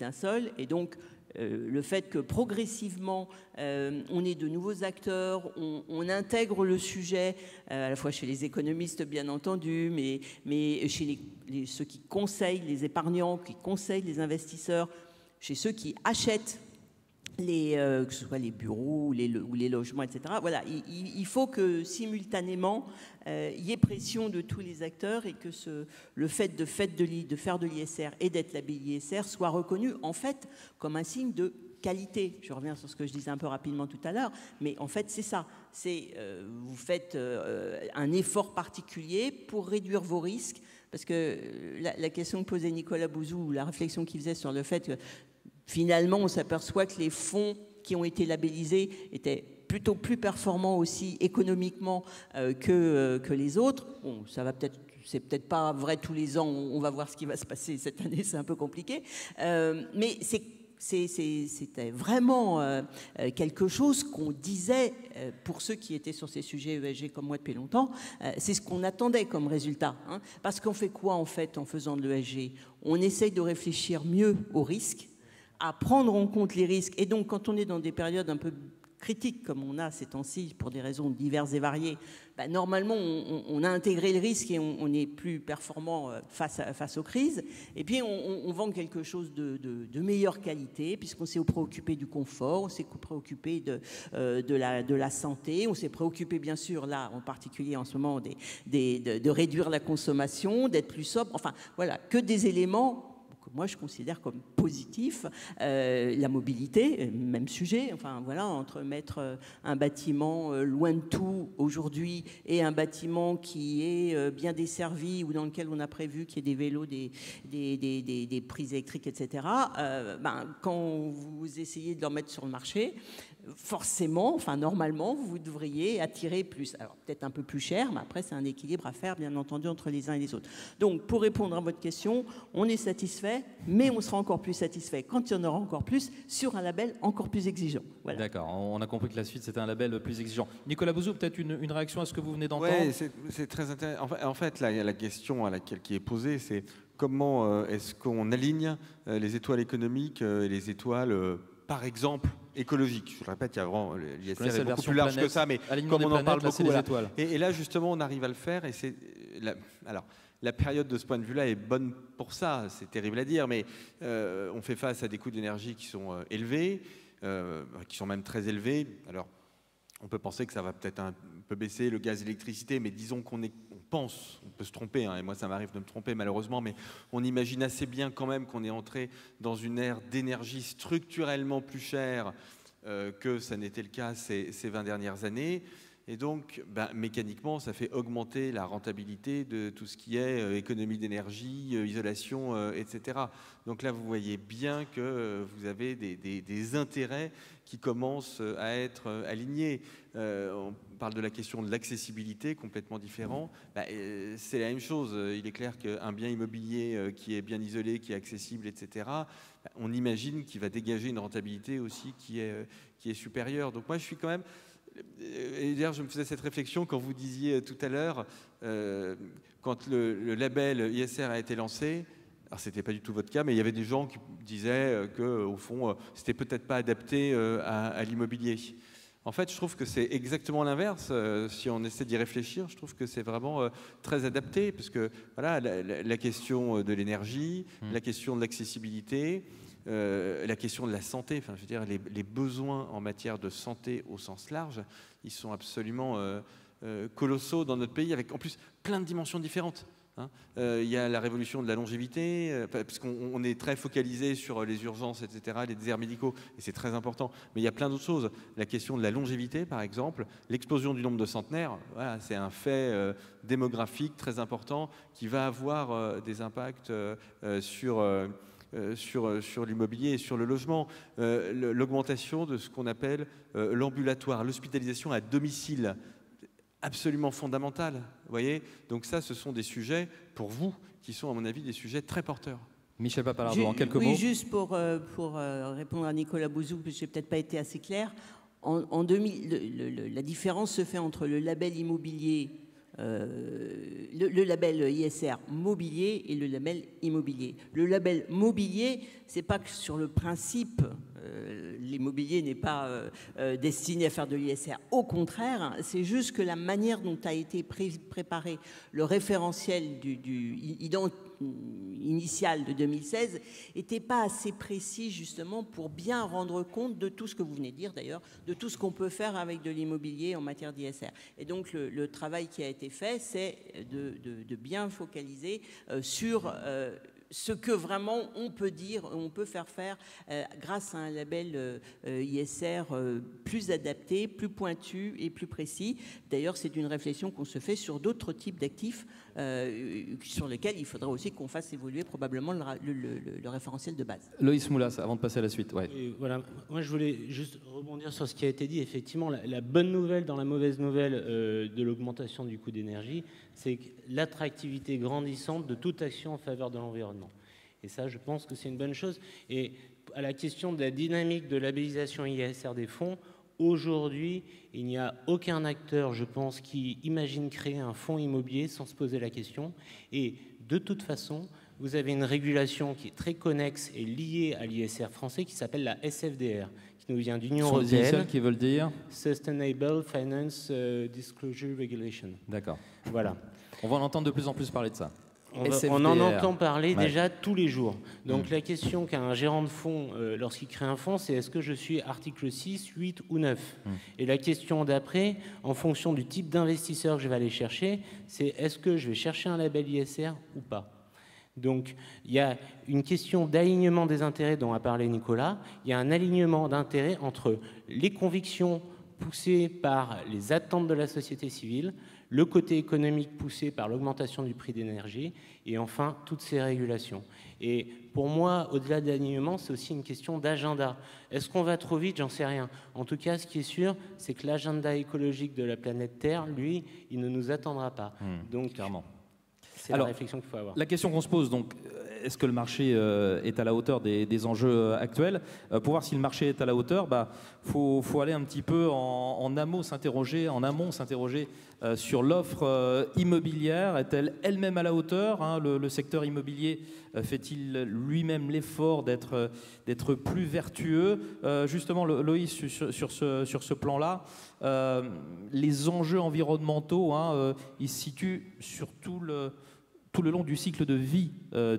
et donc le fait que progressivement on ait de nouveaux acteurs, on intègre le sujet à la fois chez les économistes bien entendu, mais chez ceux qui conseillent les épargnants, qui conseillent les investisseurs, chez ceux qui achètent que ce soit les bureaux ou les logements, etc. Voilà, il faut que simultanément il y ait pression de tous les acteurs et que le fait de faire de l'ISR et d'être labellisé ISR soit reconnu en fait comme un signe de qualité. Je reviens sur ce que je disais un peu rapidement tout à l'heure, mais en fait c'est ça. Vous faites un effort particulier pour réduire vos risques, parce que la question que posait Nicolas Bouzou, la réflexion qu'il faisait sur le fait que finalement, on s'aperçoit que les fonds qui ont été labellisés étaient plutôt plus performants aussi économiquement que les autres. Bon, c'est peut-être pas vrai tous les ans. On va voir ce qui va se passer cette année. C'est un peu compliqué, mais c'était vraiment quelque chose qu'on disait pour ceux qui étaient sur ces sujets ESG comme moi depuis longtemps. C'est ce qu'on attendait comme résultat, hein. Parce qu'on fait quoi en fait en faisant de l'ESG? On essaye de réfléchir mieux aux risques, à prendre en compte les risques. Et donc, quand on est dans des périodes un peu critiques, comme on a ces temps-ci, pour des raisons diverses et variées, normalement, on a intégré le risque et on est plus performant face aux crises. Et puis, on vend quelque chose de meilleure qualité, puisqu'on s'est préoccupé du confort, on s'est préoccupé de la santé, on s'est préoccupé, bien sûr, là, en particulier en ce moment, de réduire la consommation, d'être plus sobre. Enfin, voilà, que des éléments que moi je considère comme positifs. La mobilité, même sujet. Enfin voilà, entre mettre un bâtiment loin de tout aujourd'hui et un bâtiment qui est bien desservi ou dans lequel on a prévu qu'il y ait des vélos, des prises électriques, etc. Quand vous essayez de leur mettre sur le marché, forcément, enfin normalement, vous devriez attirer plus. Alors peut-être un peu plus cher, mais après c'est un équilibre à faire, bien entendu, entre les uns et les autres. Donc pour répondre à votre question, on est satisfait, mais on sera encore plus satisfait quand il y en aura encore plus sur un label encore plus exigeant. Voilà. D'accord, on a compris que la suite c'était un label plus exigeant. Nicolas Bouzou, peut-être une réaction à ce que vous venez d'entendre? Oui, c'est très intéressant. En fait, là, il y a la question qui est posée, c'est comment est-ce qu'on aligne les étoiles économiques et les étoiles, par exemple, écologiques. Je le répète, il y a vraiment l'ISR est beaucoup plus large que ça, mais comme on en parle beaucoup, voilà. Et là, justement, on arrive à le faire. Et alors, la période de ce point de vue-là est bonne pour ça. C'est terrible à dire, mais on fait face à des coûts d'énergie qui sont élevés, qui sont même très élevés. Alors, on peut penser que ça va peut-être un peu baisser le gaz et l'électricité, mais disons qu'on pense, on peut se tromper, hein, et moi ça m'arrive de me tromper malheureusement, mais on imagine assez bien quand même qu'on est entré dans une ère d'énergie structurellement plus chère que ça n'était le cas ces 20 dernières années. Et donc, mécaniquement, ça fait augmenter la rentabilité de tout ce qui est économie d'énergie, isolation, etc. Donc là, vous voyez bien que vous avez des intérêts qui commencent à être alignés. On parle de la question de l'accessibilité, complètement différent. C'est la même chose. Il est clair qu'un bien immobilier qui est bien isolé, qui est accessible, etc., on imagine qu'il va dégager une rentabilité aussi qui est supérieure. Donc moi, je suis quand même... Et d'ailleurs, je me faisais cette réflexion quand vous disiez tout à l'heure, quand le label ISR a été lancé, alors c'était pas du tout votre cas, mais il y avait des gens qui disaient qu'au fond, c'était peut-être pas adapté à l'immobilier. En fait, je trouve que c'est exactement l'inverse. Si on essaie d'y réfléchir, je trouve que c'est vraiment très adapté, parce que voilà, la question de l'énergie, la question de l'accessibilité, la question de la santé, enfin, je veux dire, les besoins en matière de santé au sens large, ils sont absolument colossaux dans notre pays, avec en plus plein de dimensions différentes. Il y a la révolution de la longévité, parce qu'on est très focalisé sur les urgences, etc., les déserts médicaux, et c'est très important. Mais il y a plein d'autres choses. La question de la longévité, par exemple, l'explosion du nombre de centenaires, voilà, c'est un fait démographique très important qui va avoir des impacts sur l'immobilier et sur le logement. L'augmentation de ce qu'on appelle l'ambulatoire, l'hospitalisation à domicile, absolument fondamentale. Vous voyez ? Donc ça, ce sont des sujets, pour vous, qui sont, à mon avis, des sujets très porteurs. Michel Papalardo, en quelques mots. Oui, juste pour répondre à Nicolas Bouzou, parce que je n'ai peut-être pas été assez clair. La différence se fait entre le label immobilier le label ISR mobilier et le label immobilier. Le label mobilier, c'est pas que sur le principe, l'immobilier n'est pas destiné à faire de l'ISR. Au contraire, c'est juste que la manière dont a été préparé le référentiel initial de 2016 n'était pas assez précis justement pour bien rendre compte de tout ce que vous venez de dire d'ailleurs, de tout ce qu'on peut faire avec de l'immobilier en matière d'ISR. Et donc le travail qui a été fait, c'est de bien focaliser sur ce que vraiment on peut dire, on peut faire grâce à un label ISR plus adapté, plus pointu et plus précis. D'ailleurs, c'est une réflexion qu'on se fait sur d'autres types d'actifs sur lesquels il faudra aussi qu'on fasse évoluer probablement le référentiel de base. Loïs Moulas, avant de passer à la suite. Ouais. Et voilà. Moi, je voulais juste rebondir sur ce qui a été dit. Effectivement, la bonne nouvelle dans la mauvaise nouvelle de l'augmentation du coût d'énergie, c'est l'attractivité grandissante de toute action en faveur de l'environnement. Et ça, je pense que c'est une bonne chose. Et à la question de la dynamique de labellisation ISR des fonds, aujourd'hui, il n'y a aucun acteur, je pense, qui imagine créer un fonds immobilier sans se poser la question. Et de toute façon, vous avez une régulation qui est très connexe et liée à l'ISR français qui s'appelle la SFDR, qui nous vient d'Union européenne. Qui veulent dire Sustainable Finance Disclosure Regulation. D'accord. Voilà. On va en entendre de plus en plus parler de ça. On en entend parler déjà tous les jours. Donc la question qu'a un gérant de fonds lorsqu'il crée un fonds, c'est est-ce que je suis article 6, 8 ou 9 Et la question d'après, en fonction du type d'investisseur que je vais aller chercher, c'est est-ce que je vais chercher un label ISR ou pas. Donc il y a une question d'alignement des intérêts dont a parlé Nicolas. Il y a un alignement d'intérêts entre les convictions poussées par les attentes de la société civile, le côté économique poussé par l'augmentation du prix d'énergie et enfin toutes ces régulations. Et pour moi, au-delà de l'alignement, c'est aussi une question d'agenda. Est-ce qu'on va trop vite? J'en sais rien. En tout cas, ce qui est sûr, c'est que l'agenda écologique de la planète Terre, lui, il ne nous attendra pas. Donc, clairement. C'est la réflexion qu'il faut avoir. La question qu'on se pose, donc, est-ce que le marché est à la hauteur des enjeux actuels? Pour voir si le marché est à la hauteur, faut aller un petit peu en amont s'interroger sur l'offre immobilière. Est-elle elle-même à la hauteur? Le secteur immobilier fait-il lui-même l'effort d'être plus vertueux? Justement, Loïs, sur ce plan-là, les enjeux environnementaux, ils se situent sur tout le long du cycle de vie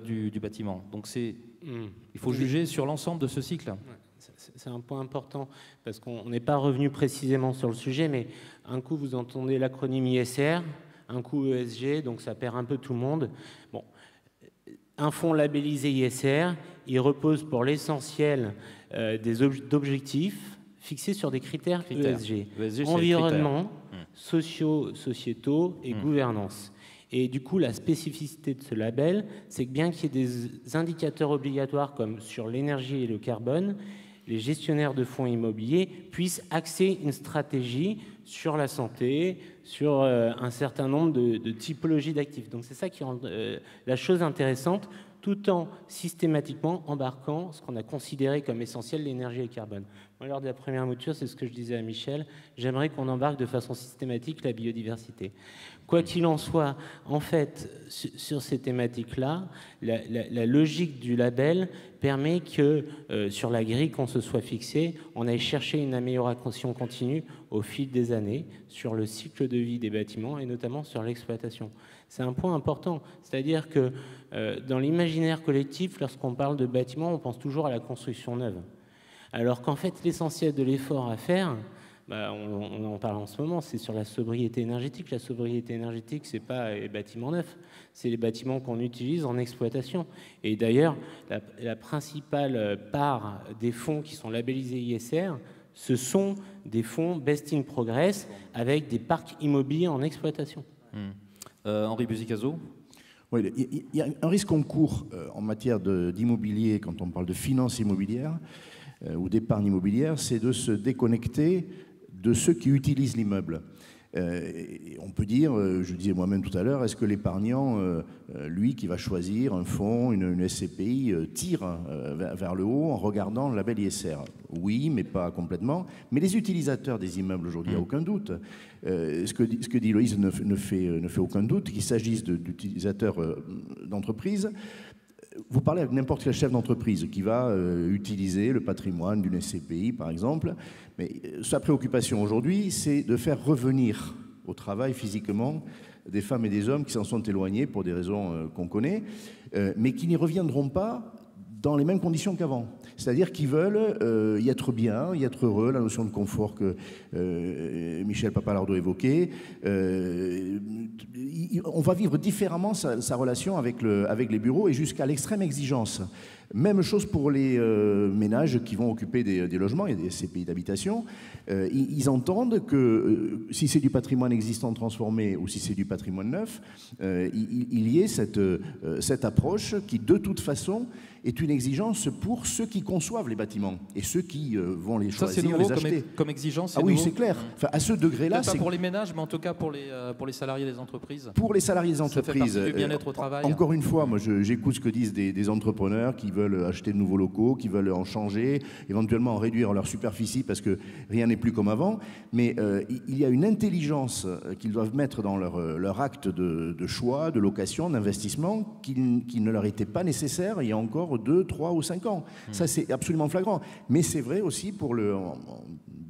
du bâtiment. Donc il faut juger sur l'ensemble de ce cycle. C'est un point important, parce qu'on n'est pas revenu précisément sur le sujet, mais un coup vous entendez l'acronyme ISR, un coup ESG, donc ça perd un peu tout le monde. Bon, un fonds labellisé ISR, il repose pour l'essentiel d'objectifs fixés sur des critères ESG. Environnement, sociaux, sociétaux et gouvernance. Et du coup, la spécificité de ce label, c'est que bien qu'il y ait des indicateurs obligatoires comme sur l'énergie et le carbone, les gestionnaires de fonds immobiliers puissent axer une stratégie sur la santé, sur un certain nombre de typologies d'actifs. Donc c'est ça qui rend la chose intéressante, tout en systématiquement embarquant ce qu'on a considéré comme essentiel, l'énergie et le carbone. Moi, lors de la première mouture, c'est ce que je disais à Michel, j'aimerais qu'on embarque de façon systématique la biodiversité. Quoi qu'il en soit, en fait, sur ces thématiques-là, la logique du label permet que, sur la grille qu'on se soit fixée, on aille chercher une amélioration continue au fil des années sur le cycle de vie des bâtiments et notamment sur l'exploitation. C'est un point important, c'est-à-dire que dans l'imaginaire collectif, lorsqu'on parle de bâtiments, on pense toujours à la construction neuve. Alors qu'en fait, l'essentiel de l'effort à faire, on en parle en ce moment, c'est sur la sobriété énergétique. La sobriété énergétique, ce n'est pas les bâtiments neufs, c'est les bâtiments qu'on utilise en exploitation. Et d'ailleurs, la principale part des fonds qui sont labellisés ISR, ce sont des fonds best in progress avec des parcs immobiliers en exploitation. Henri Buzicazo. Oui, il y a un risque qu'on court en matière d'immobilier quand on parle de finance immobilière ou d'épargne immobilière, c'est de se déconnecter de ceux qui utilisent l'immeuble. On peut dire, je disais moi-même tout à l'heure, est-ce que l'épargnant, lui qui va choisir un fonds, une SCPI, tire vers le haut en regardant le label ISR? Oui, mais pas complètement. Mais les utilisateurs des immeubles aujourd'hui, il n'y a aucun doute. Ce que dit Loïse ne fait aucun doute, qu'il s'agisse d'utilisateurs d'entreprise. Vous parlez avec n'importe quel chef d'entreprise qui va utiliser le patrimoine d'une SCPI, par exemple, mais sa préoccupation aujourd'hui, c'est de faire revenir au travail physiquement des femmes et des hommes qui s'en sont éloignés pour des raisons qu'on connaît, mais qui n'y reviendront pas dans les mêmes conditions qu'avant. C'est-à-dire qu'ils veulent y être bien, y être heureux, la notion de confort que Michel Papalardo évoquait. On va vivre différemment sa relation avec les bureaux et jusqu'à l'extrême exigence. Même chose pour les ménages qui vont occuper des logements, il y a des SCPI d'habitation. Ils entendent que si c'est du patrimoine existant transformé ou si c'est du patrimoine neuf, il y ait cette approche qui, de toute façon, est une exigence pour ceux qui conçoivent les bâtiments et ceux qui vont les choisir, ça, c'est nouveau les acheter. comme exigence. Ah oui, c'est clair. Enfin, à ce degré-là, c'est pas pour les ménages, mais en tout cas pour les salariés des entreprises. Pour les salariés des entreprises, ça fait partie du bien-être au travail. Encore une fois, moi, j'écoute ce que disent des entrepreneurs qui veulent acheter de nouveaux locaux, qui veulent en changer, éventuellement en réduire leur superficie parce que rien n'est plus comme avant. Mais il y a une intelligence qu'ils doivent mettre dans leur acte de choix, de location, d'investissement, qui ne leur était pas nécessaire il y a encore 2, 3 ou 5 ans. Ça, c'est absolument flagrant. Mais c'est vrai aussi pour en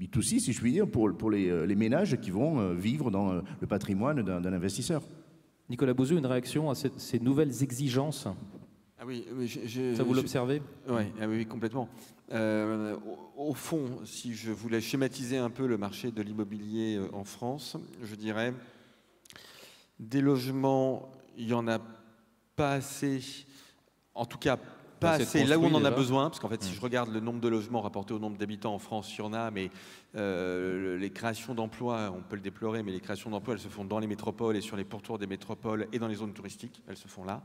B2C, si je puis dire, pour les ménages qui vont vivre dans le patrimoine d'un investisseur. Nicolas Bouzou, une réaction à ces nouvelles exigences? Ah oui, ça vous l'observez? Oui, complètement. Au fond, si je voulais schématiser un peu le marché de l'immobilier en France, je dirais des logements, il n'y en a pas assez, en tout cas pas assez là où on en a besoin, parce qu'en fait, si je regarde le nombre de logements rapporté au nombre d'habitants en France, il y en a, mais les créations d'emplois, on peut le déplorer, mais les créations d'emplois, elles se font dans les métropoles et sur les pourtours des métropoles et dans les zones touristiques, elles se font là.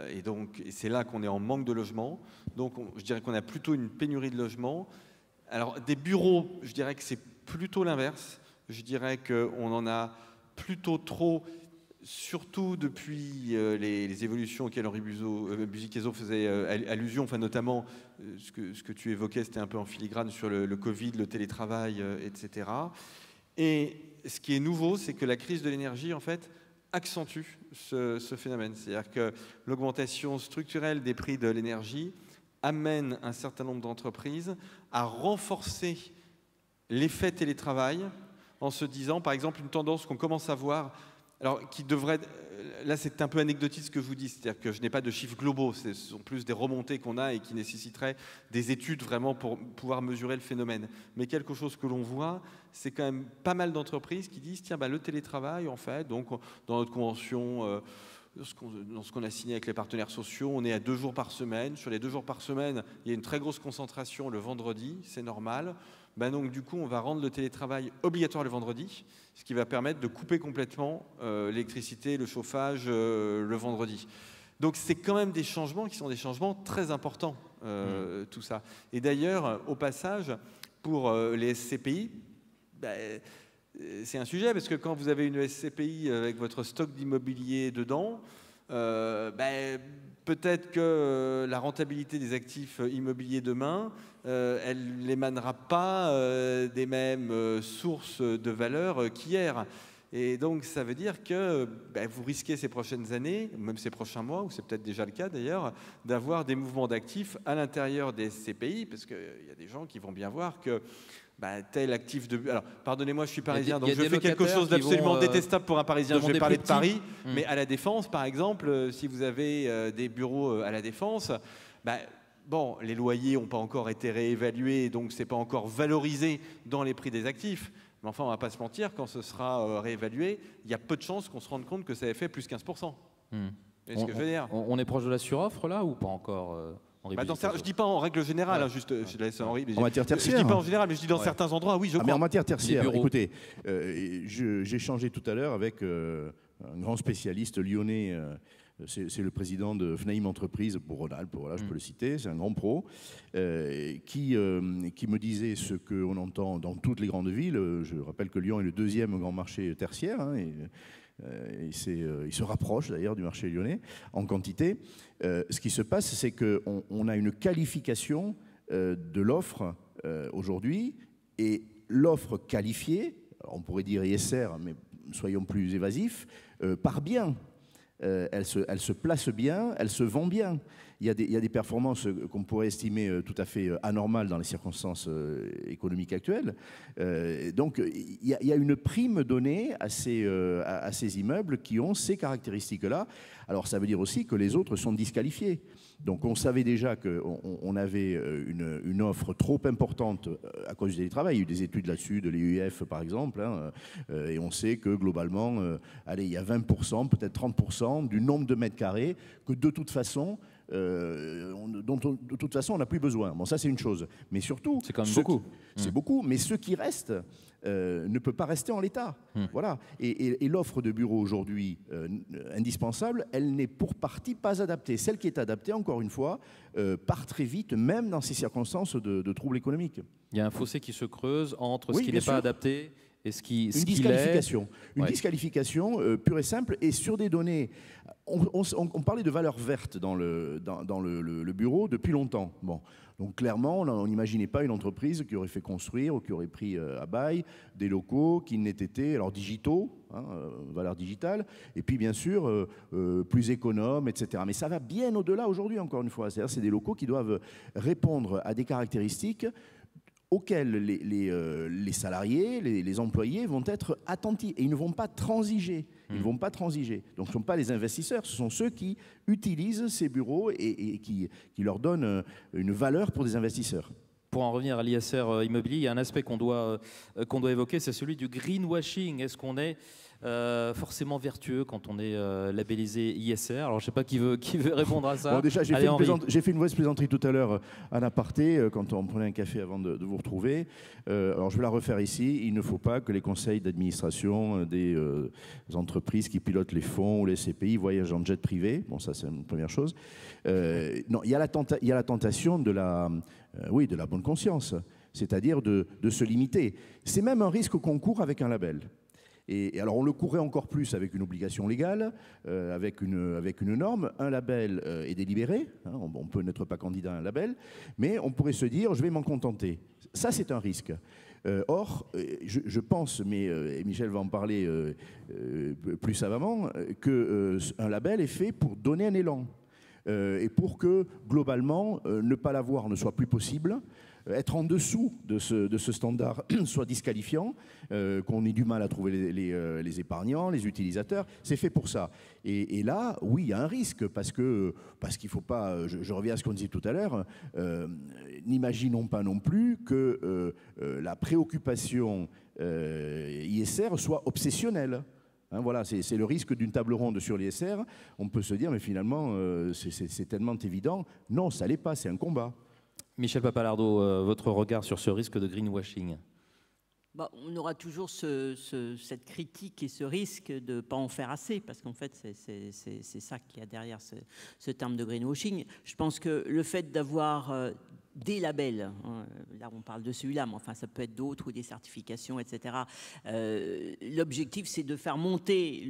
Et donc, c'est là qu'on est en manque de logements. Donc, je dirais qu'on a plutôt une pénurie de logements. Alors, des bureaux, je dirais que c'est plutôt l'inverse. Je dirais qu'on en a plutôt trop, surtout depuis les évolutions auxquelles Henri Buzicheseau faisait allusion, enfin notamment ce que tu évoquais, c'était un peu en filigrane sur le Covid, le télétravail, etc. Et ce qui est nouveau, c'est que la crise de l'énergie, en fait, accentue ce phénomène. C'est-à-dire que l'augmentation structurelle des prix de l'énergie amène un certain nombre d'entreprises à renforcer l'effet télétravail en se disant, par exemple, une tendance qu'on commence à voir, alors qui devrait... Là, c'est un peu anecdotique ce que je vous dis, c'est-à-dire que je n'ai pas de chiffres globaux, ce sont plus des remontées qu'on a et qui nécessiteraient des études vraiment pour pouvoir mesurer le phénomène. Mais quelque chose que l'on voit, c'est quand même pas mal d'entreprises qui disent, tiens, le télétravail, en fait, donc dans notre convention, dans ce qu'on a signé avec les partenaires sociaux, on est à 2 jours par semaine. Sur les 2 jours par semaine, il y a une très grosse concentration le vendredi, c'est normal. Donc du coup, on va rendre le télétravail obligatoire le vendredi, ce qui va permettre de couper complètement l'électricité, le chauffage le vendredi. Donc c'est quand même des changements qui sont des changements très importants, tout ça. Et d'ailleurs, au passage, pour les SCPI, c'est un sujet, parce que quand vous avez une SCPI avec votre stock d'immobilier dedans, peut-être que la rentabilité des actifs immobiliers demain, elle n'émanera pas des mêmes sources de valeur qu'hier. Et donc, ça veut dire que vous risquez ces prochaines années, même ces prochains mois, ou c'est peut-être déjà le cas d'ailleurs, d'avoir des mouvements d'actifs à l'intérieur des SCPI, parce qu'il y a des gens qui vont bien voir que tel actif de... Alors, pardonnez-moi, je suis parisien, donc je fais quelque chose d'absolument détestable pour un Parisien. Je vais parler de Paris, mais à la Défense, par exemple, si vous avez des bureaux à la Défense, les loyers n'ont pas encore été réévalués, donc ce n'est pas encore valorisé dans les prix des actifs. Mais enfin, on ne va pas se mentir, quand ce sera réévalué, il y a peu de chances qu'on se rende compte que ça ait fait plus 15%. C'est ce que je veux dire. On est proche de la suroffre, là, ou pas encore je ne dis pas en règle générale, juste, je laisse Henri. En matière tertiaire. Je ne dis pas en général, mais je dis dans certains endroits, oui, je crois. Mais en matière tertiaire, écoutez, j'ai échangé tout à l'heure avec un grand spécialiste lyonnais. C'est le président de Fnaim Entreprises pour Rhône-Alpes, voilà, je peux le citer, c'est un grand pro, qui me disait ce qu'on entend dans toutes les grandes villes. Je rappelle que Lyon est le deuxième grand marché tertiaire, hein, il se rapproche d'ailleurs du marché lyonnais en quantité. Ce qui se passe, c'est qu'on a une qualification de l'offre aujourd'hui, et l'offre qualifiée, on pourrait dire ISR, mais soyons plus évasifs, part bien. Elle se place bien, elle se vend bien. Il y a des performances qu'on pourrait estimer tout à fait anormales dans les circonstances économiques actuelles. Donc il y a une prime donnée à ces immeubles qui ont ces caractéristiques-là. Alors ça veut dire aussi que les autres sont disqualifiés. Donc on savait déjà qu'on avait une offre trop importante à cause du télétravail. Il y a eu des études là-dessus, de l'EUF par exemple, hein, et on sait que globalement, il y a 20%, peut-être 30% du nombre de mètres carrés que de toute façon, on n'a plus besoin. Bon, ça c'est une chose. Mais surtout, c'est quand même beaucoup. C'est beaucoup, mais ce qui reste ne peut pas rester en l'état. Voilà. Et l'offre de bureaux aujourd'hui indispensable, elle n'est pour partie pas adaptée. Celle qui est adaptée, encore une fois, part très vite, même dans ces circonstances de troubles économiques. Il y a un fossé qui se creuse entre ce qui n'est pas adapté et ce qui une disqualification. Une ouais. disqualification pure et simple, et sur des données. On parlait de valeur verte dans le bureau depuis longtemps. Bon. Donc clairement, on n'imaginait pas une entreprise qui aurait fait construire ou qui aurait pris à bail des locaux qui n'étaient été alors digitaux, hein, valeur digitale, et puis bien sûr plus économes, etc. Mais ça va bien au-delà aujourd'hui, encore une fois. C'est-à-dire c'est des locaux qui doivent répondre à des caractéristiques auxquels les salariés, les employés vont être attentifs. Et ils ne vont pas transiger. Ils ne vont pas transiger. Donc ce ne sont pas les investisseurs, ce sont ceux qui utilisent ces bureaux et qui leur donnent une valeur pour des investisseurs. Pour en revenir à l'ISR immobilier, il y a un aspect qu'on doit évoquer, c'est celui du greenwashing. Est-ce qu'on est forcément vertueux quand on est labellisé ISR? Alors je ne sais pas qui veut répondre à ça. Bon, déjà, j'ai fait une mauvaise plaisanterie tout à l'heure en aparté, quand on prenait un café avant de vous retrouver. Alors je vais la refaire ici. Il ne faut pas que les conseils d'administration des entreprises qui pilotent les fonds ou les CPI voyagent en jet privé. Bon, ça c'est une première chose. Non, il y a la tentation de la bonne conscience, c'est-à-dire de se limiter. C'est même un risque qu'on court avec un label. Et alors on le courrait encore plus avec une obligation légale, avec une norme. Un label est délibéré, hein, on peut n'être pas candidat à un label, mais on pourrait se dire je vais m'en contenter. Ça c'est un risque. Or, je pense, mais Michel va en parler plus savamment, qu'un label est fait pour donner un élan. Et pour que, globalement, ne pas l'avoir ne soit plus possible, être en dessous de ce standard soit disqualifiant, qu'on ait du mal à trouver les épargnants, les utilisateurs, c'est fait pour ça. Et là, oui, il y a un risque, parce qu'il ne faut pas, je reviens à ce qu'on disait tout à l'heure, n'imaginons pas non plus que la préoccupation ISR soit obsessionnelle. Hein, voilà, c'est le risque d'une table ronde sur l'ISR. On peut se dire, mais finalement, c'est tellement évident. Non, ça ne l'est pas, c'est un combat. Michel Papalardo, votre regard sur ce risque de greenwashing? On aura toujours cette critique et ce risque de ne pas en faire assez, parce qu'en fait, c'est ça qu'il y a derrière ce terme de greenwashing. Je pense que le fait d'avoir des labels, hein, là on parle de celui-là, mais enfin ça peut être d'autres ou des certifications, etc. L'objectif, c'est de faire monter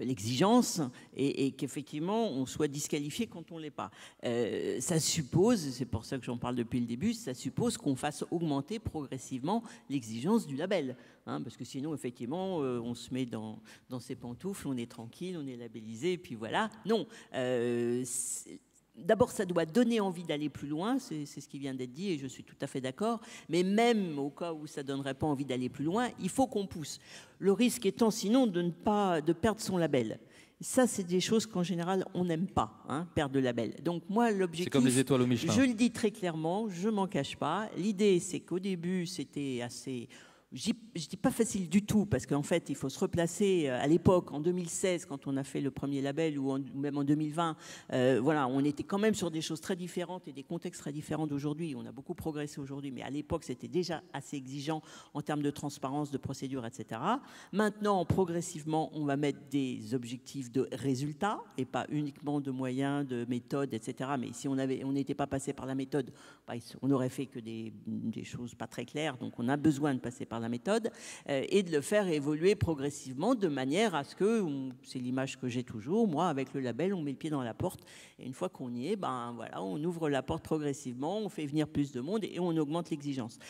l'exigence et qu'effectivement on soit disqualifié quand on ne l'est pas. Ça suppose, c'est pour ça que j'en parle depuis le début, ça suppose qu'on fasse augmenter progressivement l'exigence du label. Hein, parce que sinon, effectivement, on se met dans ses pantoufles, on est tranquille, on est labellisé, et puis voilà. Non. D'abord, ça doit donner envie d'aller plus loin, c'est ce qui vient d'être dit, et je suis tout à fait d'accord. Mais même au cas où ça ne donnerait pas envie d'aller plus loin, il faut qu'on pousse. Le risque étant sinon de perdre son label. Ça, c'est des choses qu'en général, on n'aime pas, hein, perdre le label. Donc moi, l'objectif... C'est comme les étoiles au Michelin. Je le dis très clairement, je ne m'en cache pas. L'idée, c'est qu'au début, c'était assez... je dis pas facile du tout, parce qu'en fait, il faut se replacer à l'époque, en 2016, quand on a fait le premier label, ou même en 2020. Voilà, on était quand même sur des choses très différentes et des contextes très différents d'aujourd'hui. On a beaucoup progressé aujourd'hui, mais à l'époque, c'était déjà assez exigeant en termes de transparence, de procédure, etc. Maintenant, progressivement, on va mettre des objectifs de résultats et pas uniquement de moyens, de méthodes, etc. Mais si on n'était pas passé par la méthode, on n'aurait fait que des choses pas très claires. Donc, on a besoin de passer par la méthode et de le faire évoluer progressivement de manière à ce que, c'est l'image que j'ai toujours, moi avec le label on met le pied dans la porte et une fois qu'on y est, voilà, on ouvre la porte progressivement, on fait venir plus de monde et on augmente l'exigence.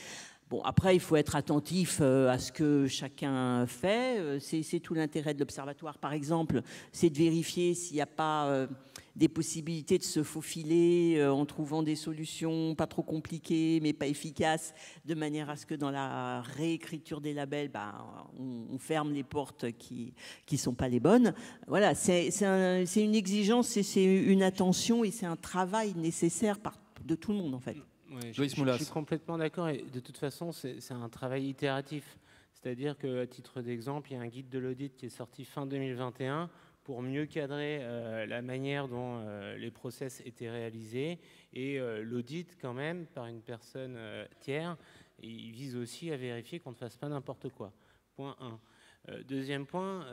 Bon, après, il faut être attentif à ce que chacun fait. C'est tout l'intérêt de l'Observatoire, par exemple, c'est de vérifier s'il n'y a pas des possibilités de se faufiler en trouvant des solutions pas trop compliquées, mais pas efficaces, de manière à ce que dans la réécriture des labels, on ferme les portes qui ne sont pas les bonnes. Voilà, c'est une exigence, c'est une attention et c'est un travail nécessaire de tout le monde, en fait. Ouais, je suis complètement d'accord et de toute façon c'est un travail itératif, c'est-à-dire qu'à titre d'exemple il y a un guide de l'audit qui est sorti fin 2021 pour mieux cadrer la manière dont les process étaient réalisés et l'audit quand même par une personne tiers, il vise aussi à vérifier qu'on ne fasse pas n'importe quoi. Point 1. Deuxième point,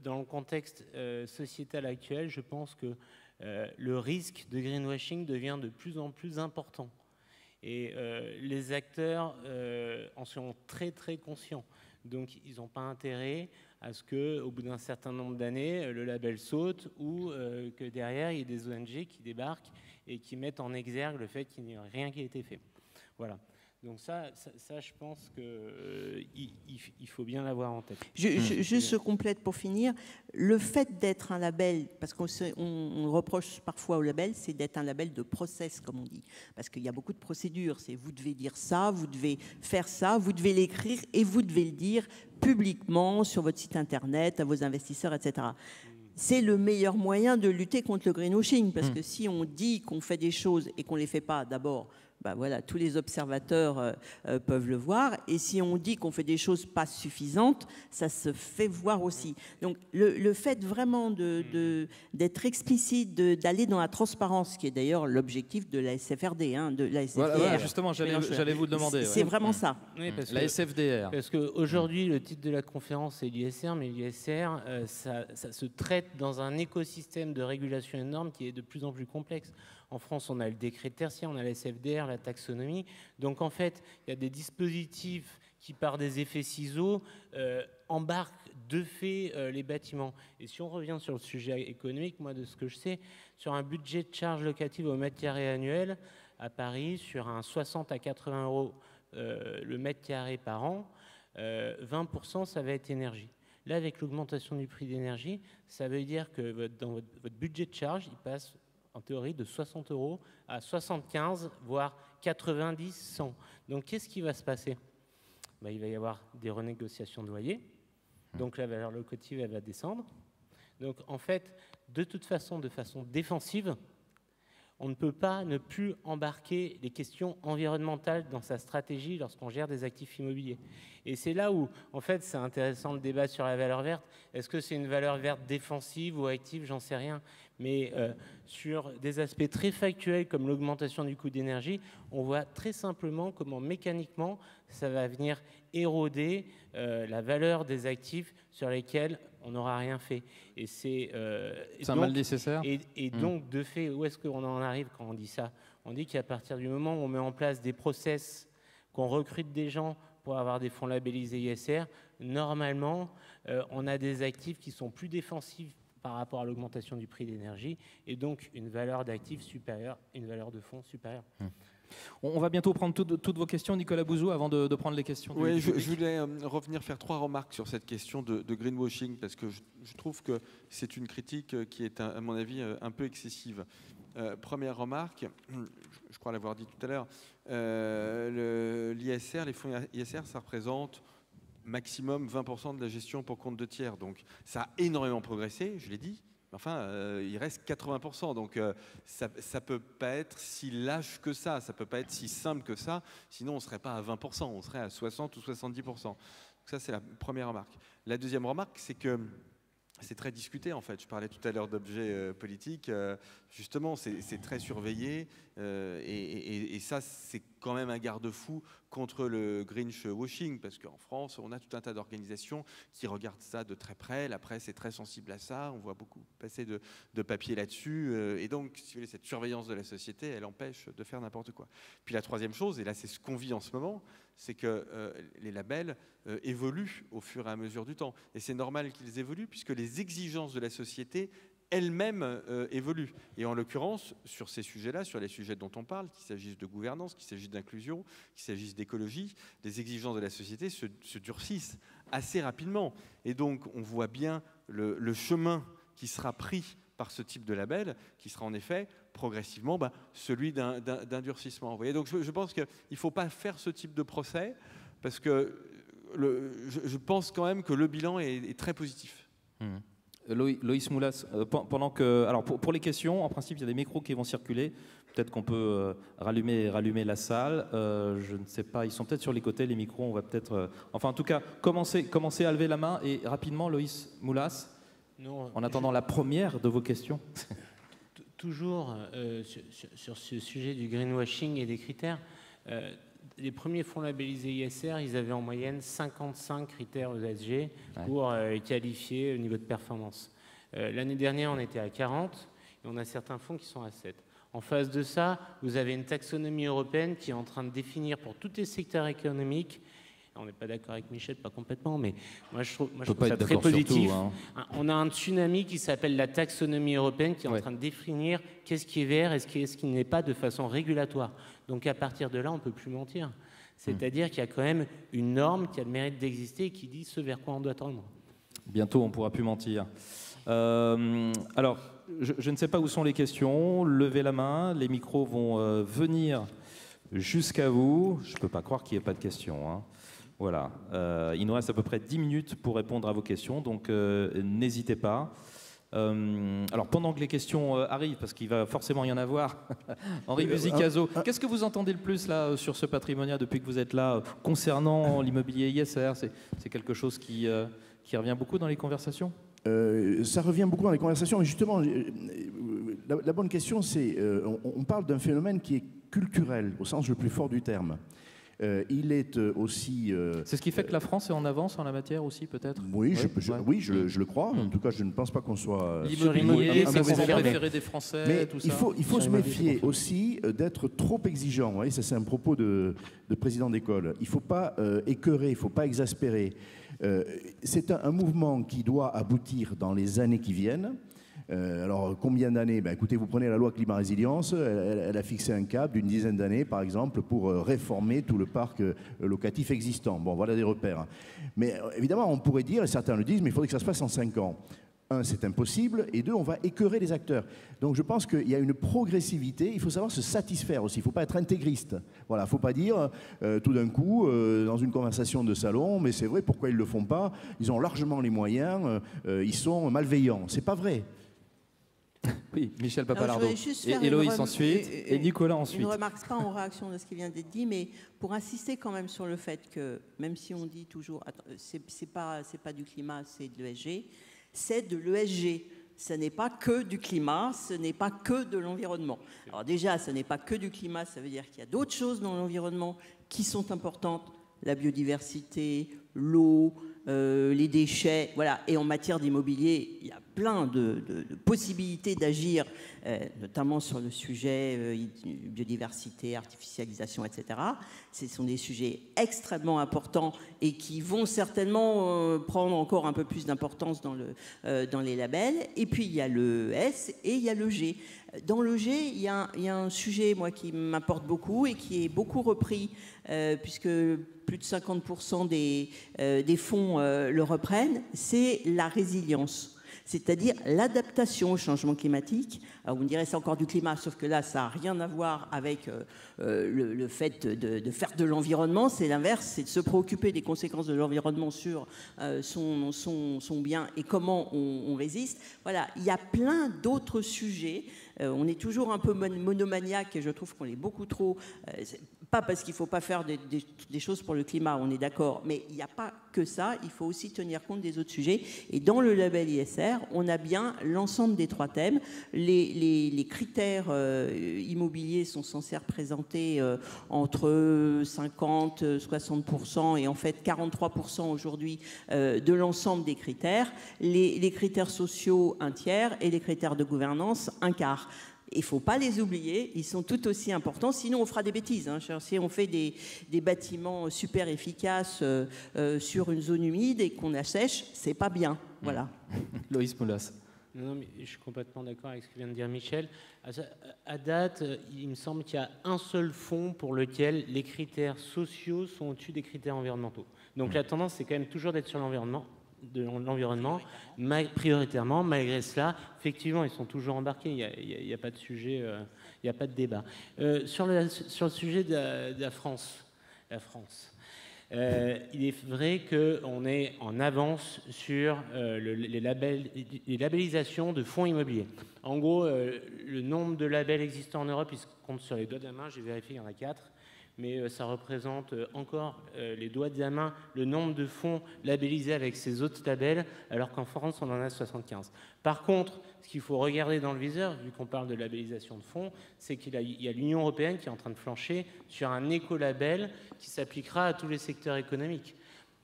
dans le contexte sociétal actuel, je pense que le risque de greenwashing devient de plus en plus important. Et les acteurs en sont très très conscients. Donc ils n'ont pas intérêt à ce qu'au bout d'un certain nombre d'années, le label saute ou que derrière, il y ait des ONG qui débarquent et qui mettent en exergue le fait qu'il n'y a rien qui a été fait. Voilà. Donc ça je pense qu'il faut bien l'avoir en tête. Juste complète pour finir, le fait d'être un label, parce qu'on reproche parfois au label, c'est d'être un label de process, comme on dit. Parce qu'il y a beaucoup de procédures, c'est vous devez dire ça, vous devez faire ça, vous devez l'écrire et vous devez le dire publiquement sur votre site internet, à vos investisseurs, etc. C'est le meilleur moyen de lutter contre le greenwashing, parce que si on dit qu'on fait des choses et qu'on ne les fait pas, d'abord, voilà, tous les observateurs peuvent le voir. Et si on dit qu'on fait des choses pas suffisantes, ça se fait voir aussi. Donc le fait vraiment d'être explicite, d'aller dans la transparence, qui est d'ailleurs l'objectif de la SFRD, de la SFDR. Voilà, justement, j'allais vous le demander. C'est vraiment ça. Oui, la SFDR. Parce qu'aujourd'hui, le titre de la conférence, c'est l'ISR, mais l'ISR, ça se traite dans un écosystème de régulation et de normes qui est de plus en plus complexe. En France, on a le décret tertiaire, on a la SFDR, la taxonomie. Donc, en fait, il y a des dispositifs qui, par des effets ciseaux, embarquent de fait les bâtiments. Et si on revient sur le sujet économique, moi, de ce que je sais, sur un budget de charges locatives au mètre carré annuel, à Paris, sur un 60 à 80 euros le mètre carré par an, 20%, ça va être énergie. Là, avec l'augmentation du prix d'énergie, ça veut dire que dans votre budget de charge, il passe en théorie de 60 euros à 75, voire 90, 100. Donc qu'est-ce qui va se passer ? Il va y avoir des renégociations de loyer, donc la valeur locative elle va descendre. Donc en fait, de toute façon, de façon défensive, on ne peut pas ne plus embarquer les questions environnementales dans sa stratégie lorsqu'on gère des actifs immobiliers. Et c'est là où, en fait, c'est intéressant le débat sur la valeur verte. Est-ce que c'est une valeur verte défensive ou active ? J'en sais rien. Mais sur des aspects très factuels comme l'augmentation du coût d'énergie, on voit très simplement comment mécaniquement ça va venir éroder la valeur des actifs sur lesquels on n'aura rien fait. Et c'est un mal nécessaire. Et donc, de fait, où est-ce qu'on en arrive quand on dit ça ? On dit qu'à partir du moment où on met en place des process, qu'on recrute des gens pour avoir des fonds labellisés ISR, normalement, on a des actifs qui sont plus défensifs par rapport à l'augmentation du prix d'énergie et donc une valeur d'actifs supérieure, une valeur de fonds supérieure. On va bientôt prendre toutes vos questions, Nicolas Bouzou, avant de prendre les questions. Oui, je voulais revenir faire 3 remarques sur cette question de greenwashing, parce que je trouve que c'est une critique qui est, à mon avis, un peu excessive. Première remarque, je crois l'avoir dit tout à l'heure, l'ISR, les fonds ISR, ça représente maximum 20% de la gestion pour compte de tiers. Donc ça a énormément progressé, je l'ai dit. Enfin, il reste 80%. Donc, ça ne peut pas être si lâche que ça. Ça ne peut pas être si simple que ça. Sinon, on ne serait pas à 20%. On serait à 60 ou 70%. Donc, ça, c'est la première remarque. La deuxième remarque, c'est que c'est très discuté, en fait. Je parlais tout à l'heure d'objets politiques. Justement, c'est très surveillé. Et ça, c'est quand même un garde-fou contre le Greenwashing washing, parce qu'en France, on a tout un tas d'organisations qui regardent ça de très près. La presse est très sensible à ça. On voit beaucoup passer de papier là-dessus. Et donc, si vous voulez, cette surveillance de la société, elle empêche de faire n'importe quoi. Puis la troisième chose, et là, c'est ce qu'on vit en ce moment, c'est que les labels évoluent au fur et à mesure du temps. Et c'est normal qu'ils évoluent, puisque les exigences de la société elles-mêmes évoluent. Et en l'occurrence, sur ces sujets-là, sur les sujets dont on parle, qu'il s'agisse de gouvernance, qu'il s'agisse d'inclusion, qu'il s'agisse d'écologie, les exigences de la société se durcissent assez rapidement. Et donc, on voit bien le chemin qui sera pris par ce type de label, qui sera en effet progressivement celui d'un durcissement. Vous voyez, donc je pense qu'il ne faut pas faire ce type de procès, parce que je pense quand même que le bilan est très positif. Loïs Moulas, pendant que, alors pour les questions, en principe, il y a des micros qui vont circuler. Peut-être qu'on peut rallumer la salle. Je ne sais pas, ils sont peut-être sur les côtés, les micros. On va peut-être, enfin, en tout cas, commencez à lever la main et rapidement, Loïs Moulas, en attendant la première de vos questions. Toujours sur ce sujet du greenwashing et des critères. Les premiers fonds labellisés ISR, ils avaient en moyenne 55 critères ESG pour qualifier le niveau de performance. L'année dernière, on était à 40 et on a certains fonds qui sont à 7. En face de ça, vous avez une taxonomie européenne qui est en train de définir pour tous les secteurs économiques. On n'est pas d'accord avec Michel, pas complètement, mais moi je trouve ça très positif. On a un tsunami qui s'appelle la taxonomie européenne qui est en train de définir qu'est-ce qui est vert et ce qui n'est pas de façon régulatoire. Donc à partir de là, on ne peut plus mentir. C'est-à-dire qu'il y a quand même une norme qui a le mérite d'exister et qui dit ce vers quoi on doit tendre. Bientôt, on ne pourra plus mentir. Alors, je ne sais pas où sont les questions. Levez la main, les micros vont venir jusqu'à vous. Je ne peux pas croire qu'il n'y ait pas de questions, hein. Voilà, il nous reste à peu près 10 minutes pour répondre à vos questions, donc n'hésitez pas. Alors pendant que les questions arrivent, parce qu'il va forcément y en avoir, Henri Buzicazo, qu'est-ce que vous entendez le plus là sur ce Patrimonia depuis que vous êtes là concernant l'immobilier ISR? C'est quelque chose qui revient beaucoup dans les conversations? Ça revient beaucoup dans les conversations, et justement, la bonne question, c'est on parle d'un phénomène qui est culturel, au sens le plus fort du terme. Il est aussi... c'est ce qui fait que la France est en avance en la matière aussi, peut-être? Oui, je le crois. En tout cas, je ne pense pas qu'on soit... L'immobilier, c'est le préféré des Français, mais tout ça. Il faut se méfier aussi d'être trop exigeant. Vous voyez, ça, c'est un propos de président d'école. Il ne faut pas écœurer, il ne faut pas exaspérer. C'est un mouvement qui doit aboutir dans les années qui viennent. Alors, combien d'années? Écoutez, vous prenez la loi climat-résilience, elle a fixé un cap d'une dizaine d'années, par exemple, pour réformer tout le parc locatif existant. Bon, voilà des repères. Mais évidemment, on pourrait dire, et certains le disent, mais il faudrait que ça se fasse en 5 ans. 1, c'est impossible, et 2, on va écœurer les acteurs. Donc je pense qu'il y a une progressivité, il faut savoir se satisfaire aussi, il ne faut pas être intégriste. Voilà, il ne faut pas dire tout d'un coup, dans une conversation de salon, mais c'est vrai, pourquoi ils ne le font pas? Ils ont largement les moyens, ils sont malveillants. Ce n'est pas vrai. Oui, Michel Papalardo, et Loïs ensuite, et Nicolas ensuite. Je ne remarque pas en réaction de ce qui vient d'être dit, mais pour insister quand même sur le fait que, même si on dit toujours, c'est pas du climat, c'est de l'ESG, c'est de l'ESG. Ce n'est pas que du climat, ce n'est pas que de l'environnement. Alors déjà, ce n'est pas que du climat, ça veut dire qu'il y a d'autres choses dans l'environnement qui sont importantes, la biodiversité, l'eau, les déchets, voilà. Et en matière d'immobilier, il y a plein de possibilités d'agir, notamment sur le sujet biodiversité, artificialisation, etc. Ce sont des sujets extrêmement importants et qui vont certainement prendre encore un peu plus d'importance dans les labels. Et puis, il y a le S et il y a le G. Dans le G, il y a un sujet, moi, qui m'importe beaucoup et qui est beaucoup repris, puisque plus de 50% des fonds le reprennent, c'est la résilience. c'est-à-dire l'adaptation au changement climatique. Alors, vous me direz, c'est encore du climat, sauf que là, ça n'a rien à voir avec le fait de faire de l'environnement. C'est l'inverse, c'est de se préoccuper des conséquences de l'environnement sur son bien et comment on résiste. Voilà, il y a plein d'autres sujets. On est toujours un peu monomaniaque et je trouve qu'on est beaucoup trop... pas parce qu'il ne faut pas faire des choses pour le climat, on est d'accord, mais il n'y a pas que ça, il faut aussi tenir compte des autres sujets. Et dans le label ISR, on a bien l'ensemble des 3 thèmes. Les critères immobiliers sont censés représenter entre 50-60% et en fait 43% aujourd'hui de l'ensemble des critères. Les critères sociaux, 1/3, et les critères de gouvernance, 1/4. Il ne faut pas les oublier, ils sont tout aussi importants, sinon on fera des bêtises. Hein. Si on fait des bâtiments super efficaces sur une zone humide et qu'on assèche, c'est pas bien. Voilà. Loïs Moulas. Non, mais je suis complètement d'accord avec ce que vient de dire Michel. À date, il me semble qu'il y a un seul fonds pour lequel les critères sociaux sont au-dessus des critères environnementaux. Donc la tendance, c'est quand même toujours d'être sur l'environnement, prioritairement. Malgré cela, effectivement, ils sont toujours embarqués. Il n'y a pas de sujet, il n'y a pas de débat. Sur le sujet de la France, il est vrai qu'on est en avance sur les labellisations de fonds immobiliers. En gros, le nombre de labels existants en Europe, il se compte sur les doigts de la main. J'ai vérifié, il y en a 4. Mais ça représente encore les doigts de la main le nombre de fonds labellisés avec ces autres labels, alors qu'en France, on en a 75. Par contre, ce qu'il faut regarder dans le viseur, vu qu'on parle de labellisation de fonds, c'est qu'il y a l'Union européenne qui est en train de flancher sur un écolabel qui s'appliquera à tous les secteurs économiques.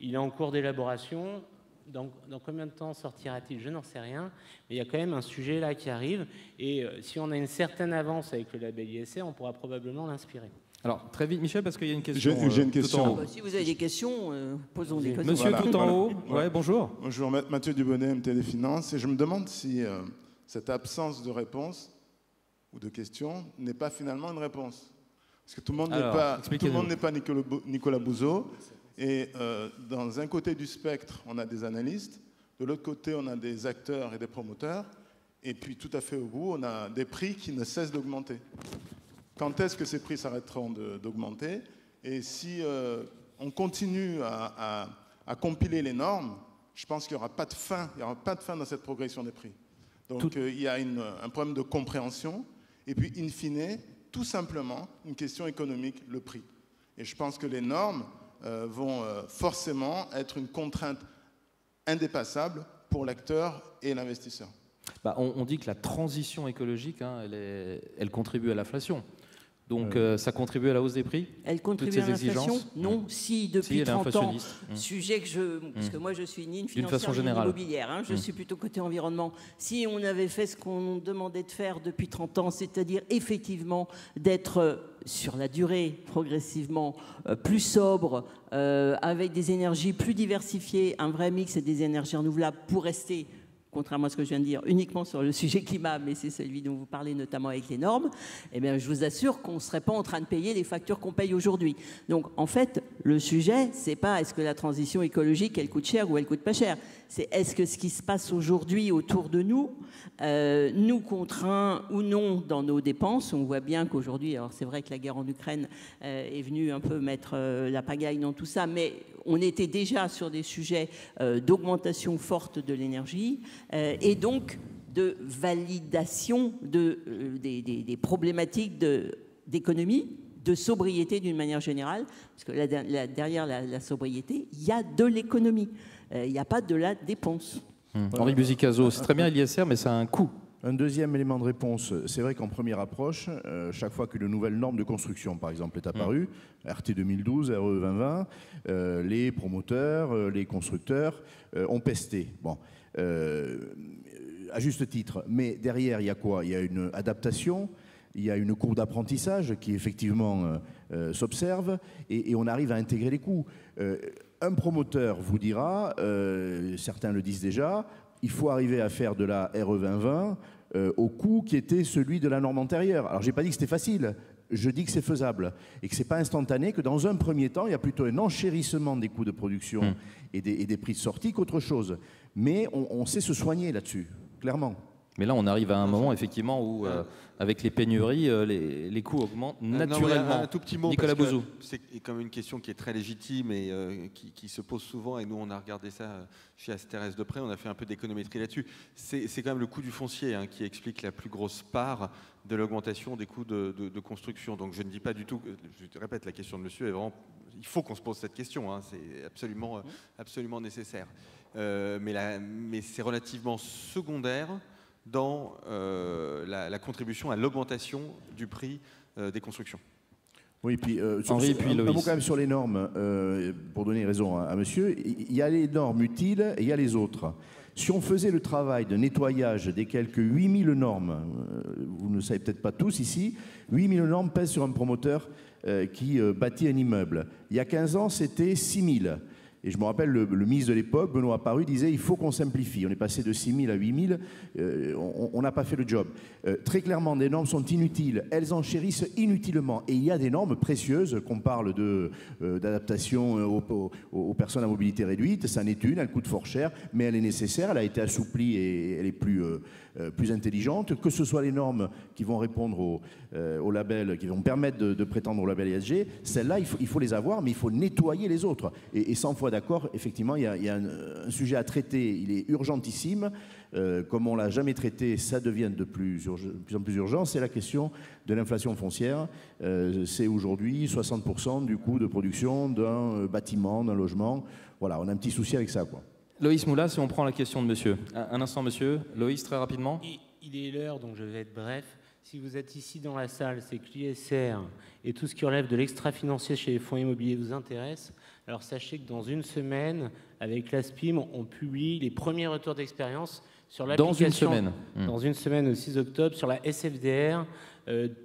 Il est en cours d'élaboration. Dans combien de temps sortira-t-il? Je n'en sais rien. Mais il y a quand même un sujet là qui arrive. Et si on a une certaine avance avec le label ISR, on pourra probablement l'inspirer. Alors, très vite, Michel, parce qu'il y a une question. J'ai une question. Tout en haut. Si vous avez des questions, posons des questions. Monsieur voilà, tout en haut. Ouais, bonjour. Bonjour, Mathieu Dubonnet, MT des Finances. Et je me demande si cette absence de réponse ou de question n'est pas finalement une réponse. Parce que tout le monde n'est pas Nicolas Bouzeau. Et dans un côté du spectre, on a des analystes. De l'autre côté, on a des acteurs et des promoteurs. Et puis, tout à fait au bout, on a des prix qui ne cessent d'augmenter. Quand est-ce que ces prix s'arrêteront d'augmenter? Et si on continue à compiler les normes, je pense qu'il n'y aura pas de fin. Il n'y aura pas de fin dans cette progression des prix. Donc il y a un problème de compréhension. Et puis, in fine, tout simplement, une question économique, le prix. Et je pense que les normes vont forcément être une contrainte indépassable pour l'acteur et l'investisseur. Bah, on dit que la transition écologique, hein, elle contribue à l'inflation. Donc ça contribue à la hausse des prix? Elle contribue à l'inflation? Non, si depuis 30 ans, sujet que parce que moi je suis ni une financière ni une immobilière, hein, je suis plutôt côté environnement. Si on avait fait ce qu'on demandait de faire depuis 30 ans, c'est-à-dire effectivement d'être sur la durée progressivement plus sobre, avec des énergies plus diversifiées, un vrai mix et des énergies renouvelables pour rester, contrairement à ce que je viens de dire, uniquement sur le sujet climat, mais c'est celui dont vous parlez notamment avec les normes, eh bien, je vous assure qu'on ne serait pas en train de payer les factures qu'on paye aujourd'hui. Donc, en fait, le sujet, c'est pas est-ce que la transition écologique, elle coûte cher ou elle coûte pas cher. C'est est-ce que ce qui se passe aujourd'hui autour de nous nous contraint ou non dans nos dépenses. On voit bien qu'aujourd'hui, alors c'est vrai que la guerre en Ukraine est venue un peu mettre la pagaille dans tout ça, mais on était déjà sur des sujets d'augmentation forte de l'énergie et donc de validation des problématiques d'économie, de sobriété d'une manière générale, parce que derrière la sobriété, il y a de l'économie, il n'y a pas de la dépense. Henri Buzicazo, c'est très bien l'ISR, mais ça a un coût. Un deuxième élément de réponse, c'est vrai qu'en première approche, chaque fois qu'une nouvelle norme de construction, par exemple, est apparue, RT 2012, RE 2020, les promoteurs, les constructeurs ont pesté. Bon, à juste titre. Mais derrière, il y a quoi? Il y a une adaptation, il y a une courbe d'apprentissage qui effectivement s'observe et on arrive à intégrer les coûts. Un promoteur vous dira, certains le disent déjà, il faut arriver à faire de la RE 2020 au coût qui était celui de la norme antérieure. Alors, je n'ai pas dit que c'était facile, je dis que c'est faisable et que ce n'est pas instantané, que dans un premier temps, il y a plutôt un enchérissement des coûts de production et des prix de sortie qu'autre chose. Mais on sait se soigner là-dessus, clairement. Mais là, on arrive à un moment, effectivement, où, avec les pénuries, les coûts augmentent naturellement. Un tout petit mot, Nicolas Bouzou. C'est comme une question qui est très légitime et qui se pose souvent. Et nous, on a regardé ça chez Asterès de près. On a fait un peu d'économétrie là-dessus. C'est quand même le coût du foncier qui explique la plus grosse part de l'augmentation des coûts de construction. Donc, je ne dis pas du tout... Je te répète, la question de monsieur est vraiment... Il faut qu'on se pose cette question. C'est absolument nécessaire. Mais c'est relativement secondaire dans la contribution à l'augmentation du prix des constructions. Oui, puis, Henri, puis un mot quand même sur les normes, pour donner raison à monsieur. Il y a les normes utiles et il y a les autres. Si on faisait le travail de nettoyage des quelques 8000 normes, vous ne le savez peut-être pas tous ici, 8000 normes pèsent sur un promoteur qui bâtit un immeuble. Il y a 15 ans, c'était 6000. Et je me rappelle, le ministre de l'époque, Benoît Paru, disait il faut qu'on simplifie. On est passé de 6 000 à 8 000, on n'a pas fait le job. Très clairement, des normes sont inutiles, elles enchérissent inutilement. Et il y a des normes précieuses, qu'on parle d'adaptation aux personnes à mobilité réduite, ça n'est une, elle coûte fort cher, mais elle est nécessaire, elle a été assouplie et elle est plus intelligente, que ce soit les normes qui vont répondre au label, qui vont permettre de prétendre au label ESG, celles-là, il faut les avoir, mais il faut nettoyer les autres. Et 100 fois d'accord, effectivement, il y a un sujet à traiter, il est urgentissime. Comme on ne l'a jamais traité, ça devient de plus en plus urgent, c'est la question de l'inflation foncière. C'est aujourd'hui 60% du coût de production d'un bâtiment, d'un logement. Voilà, on a un petit souci avec ça, quoi. Loïs Moula, si on prend la question de monsieur. Un instant, monsieur. Loïs, très rapidement. Il est l'heure, donc je vais être bref. Si vous êtes ici dans la salle, c'est que l'ISR et tout ce qui relève de l'extra-financier chez les fonds immobiliers vous intéresse. Alors sachez que dans une semaine, avec l'ASPIM, on publie les premiers retours d'expérience sur l'application. Dans une semaine. Dans une semaine, au 6 octobre, sur la SFDR,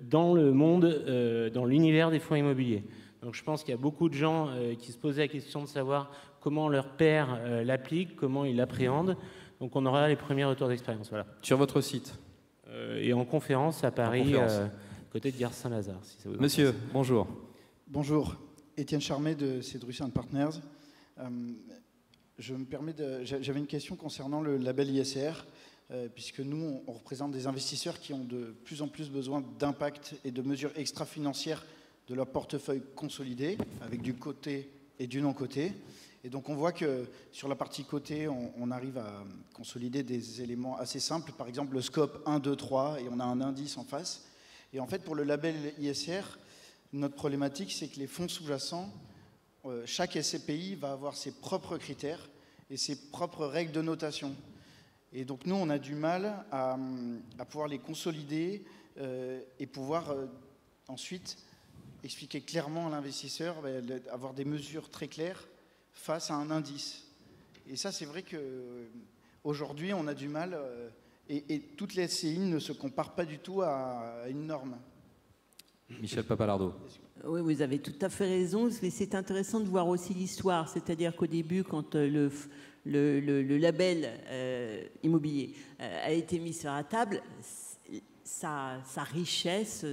dans le monde, dans l'univers des fonds immobiliers. Donc je pense qu'il y a beaucoup de gens qui se posaient la question de savoir comment leur père l'applique, comment il l'appréhende. Donc on aura les premiers retours d'expérience. Voilà. Sur votre site et en conférence à Paris, côté de Gare Saint-Lazare. Si ça vous Monsieur, bonjour. Bonjour. Étienne Charmet de Cedrus & Partners. J'avais une question concernant le label ISR, puisque nous, on représente des investisseurs qui ont de plus en plus besoin d'impact et de mesures extra-financières de leur portefeuille consolidé, avec du côté et du non-côté. Et donc on voit que sur la partie côté, on arrive à consolider des éléments assez simples, par exemple le scope 1, 2, 3, et on a un indice en face. Et en fait, pour le label ISR, notre problématique, c'est que les fonds sous-jacents, chaque SCPI va avoir ses propres critères et ses propres règles de notation. Et donc nous, on a du mal à pouvoir les consolider et pouvoir ensuite expliquer clairement à l'investisseur, avoir des mesures très claires face à un indice. Et ça, c'est vrai qu'aujourd'hui, on a du mal, et toutes les SCI ne se comparent pas du tout à une norme. Michel Papalardo. Oui, vous avez tout à fait raison. C'est intéressant de voir aussi l'histoire. C'est-à-dire qu'au début, quand le label immobilier a été mis sur la table, sa richesse,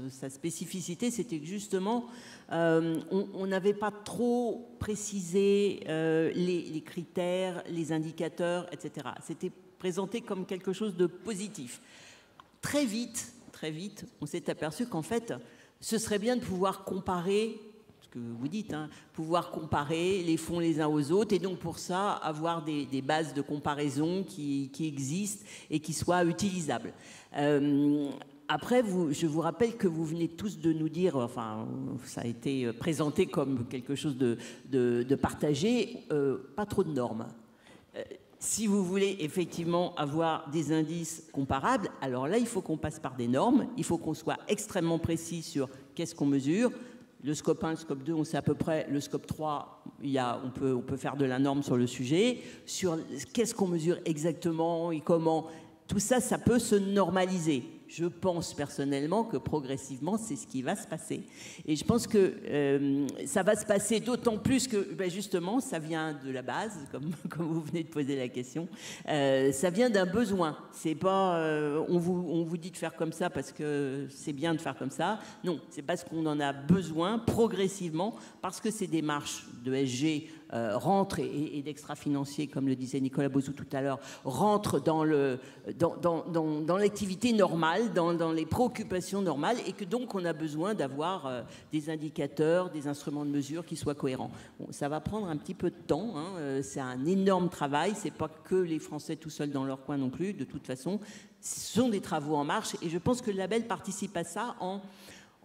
sa spécificité, c'était que justement, on n'avait pas trop précisé les critères, les indicateurs, etc. C'était présenté comme quelque chose de positif. Très vite, on s'est aperçu qu'en fait, ce serait bien de pouvoir comparer, ce que vous dites, pouvoir comparer les fonds les uns aux autres, et donc pour ça, avoir des bases de comparaison qui existent et qui soient utilisables. Après, je vous rappelle que vous venez tous de nous dire, enfin, ça a été présenté comme quelque chose de partagé, pas trop de normes. Si vous voulez effectivement avoir des indices comparables, alors là, il faut qu'on passe par des normes, il faut qu'on soit extrêmement précis sur qu'est-ce qu'on mesure. Le scope 1, le scope 2, on sait à peu près. Le scope 3, on peut faire de la norme sur le sujet. Sur qu'est-ce qu'on mesure exactement et comment, tout ça, ça peut se normaliser. je pense personnellement que progressivement, c'est ce qui va se passer. Et je pense que ça va se passer d'autant plus que, justement, ça vient de la base, comme vous venez de poser la question. Ça vient d'un besoin. C'est pas on vous dit de faire comme ça parce que c'est bien de faire comme ça. Non, c'est parce qu'on en a besoin progressivement, parce que ces démarches de SG rentrent et d'extra-financier, comme le disait Nicolas Bauzou tout à l'heure, rentrent dans l'activité normale, dans les préoccupations normales, et que donc on a besoin d'avoir des indicateurs, des instruments de mesure qui soient cohérents. Bon, ça va prendre un petit peu de temps, hein, c'est un énorme travail, c'est pas que les Français tout seuls dans leur coin non plus, de toute façon, ce sont des travaux en marche, et je pense que le label participe à ça en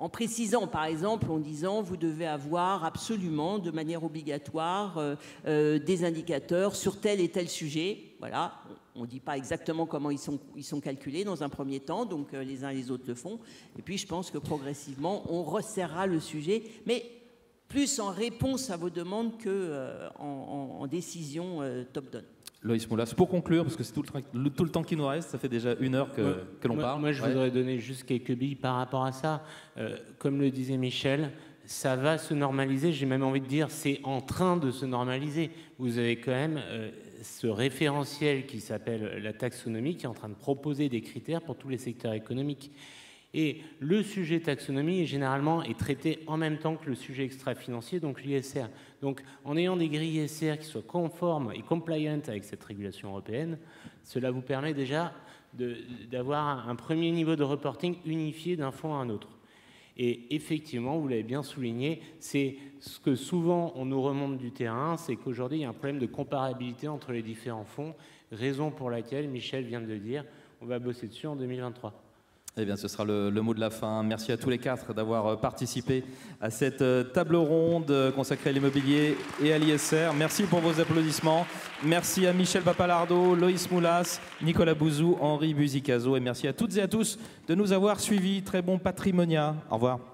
précisant, par exemple, en disant vous devez avoir absolument, de manière obligatoire, des indicateurs sur tel et tel sujet. Voilà, on ne dit pas exactement comment ils sont calculés dans un premier temps, donc les uns et les autres le font. Et puis je pense que progressivement, on resserrera le sujet, mais plus en réponse à vos demandes qu'en décision top-down. Loïs Moulas, pour conclure, parce que c'est tout le temps qui nous reste, ça fait déjà 1 heure que l'on parle. Moi, je voudrais donner juste quelques billes par rapport à ça. Comme le disait Michel, ça va se normaliser. J'ai même envie de dire, c'est en train de se normaliser. Vous avez quand même ce référentiel qui s'appelle la taxonomie, qui est en train de proposer des critères pour tous les secteurs économiques. Et le sujet taxonomie, généralement, est traité en même temps que le sujet extra-financier, donc l'ISR. Donc, en ayant des grilles ISR qui soient conformes et compliant avec cette régulation européenne, cela vous permet déjà d'avoir un premier niveau de reporting unifié d'un fonds à un autre. Et effectivement, vous l'avez bien souligné, c'est ce que souvent on nous remonte du terrain, c'est qu'aujourd'hui, il y a un problème de comparabilité entre les différents fonds, raison pour laquelle, Michel vient de le dire, on va bosser dessus en 2023. Eh bien, ce sera le mot de la fin. Merci à tous les 4 d'avoir participé à cette table ronde consacrée à l'immobilier et à l'ISR. Merci pour vos applaudissements. Merci à Michel Papalardo, Loïs Moulas, Nicolas Bauzou, Henri Buzicazo. Et merci à toutes et à tous de nous avoir suivis. Très bon patrimonia. Au revoir.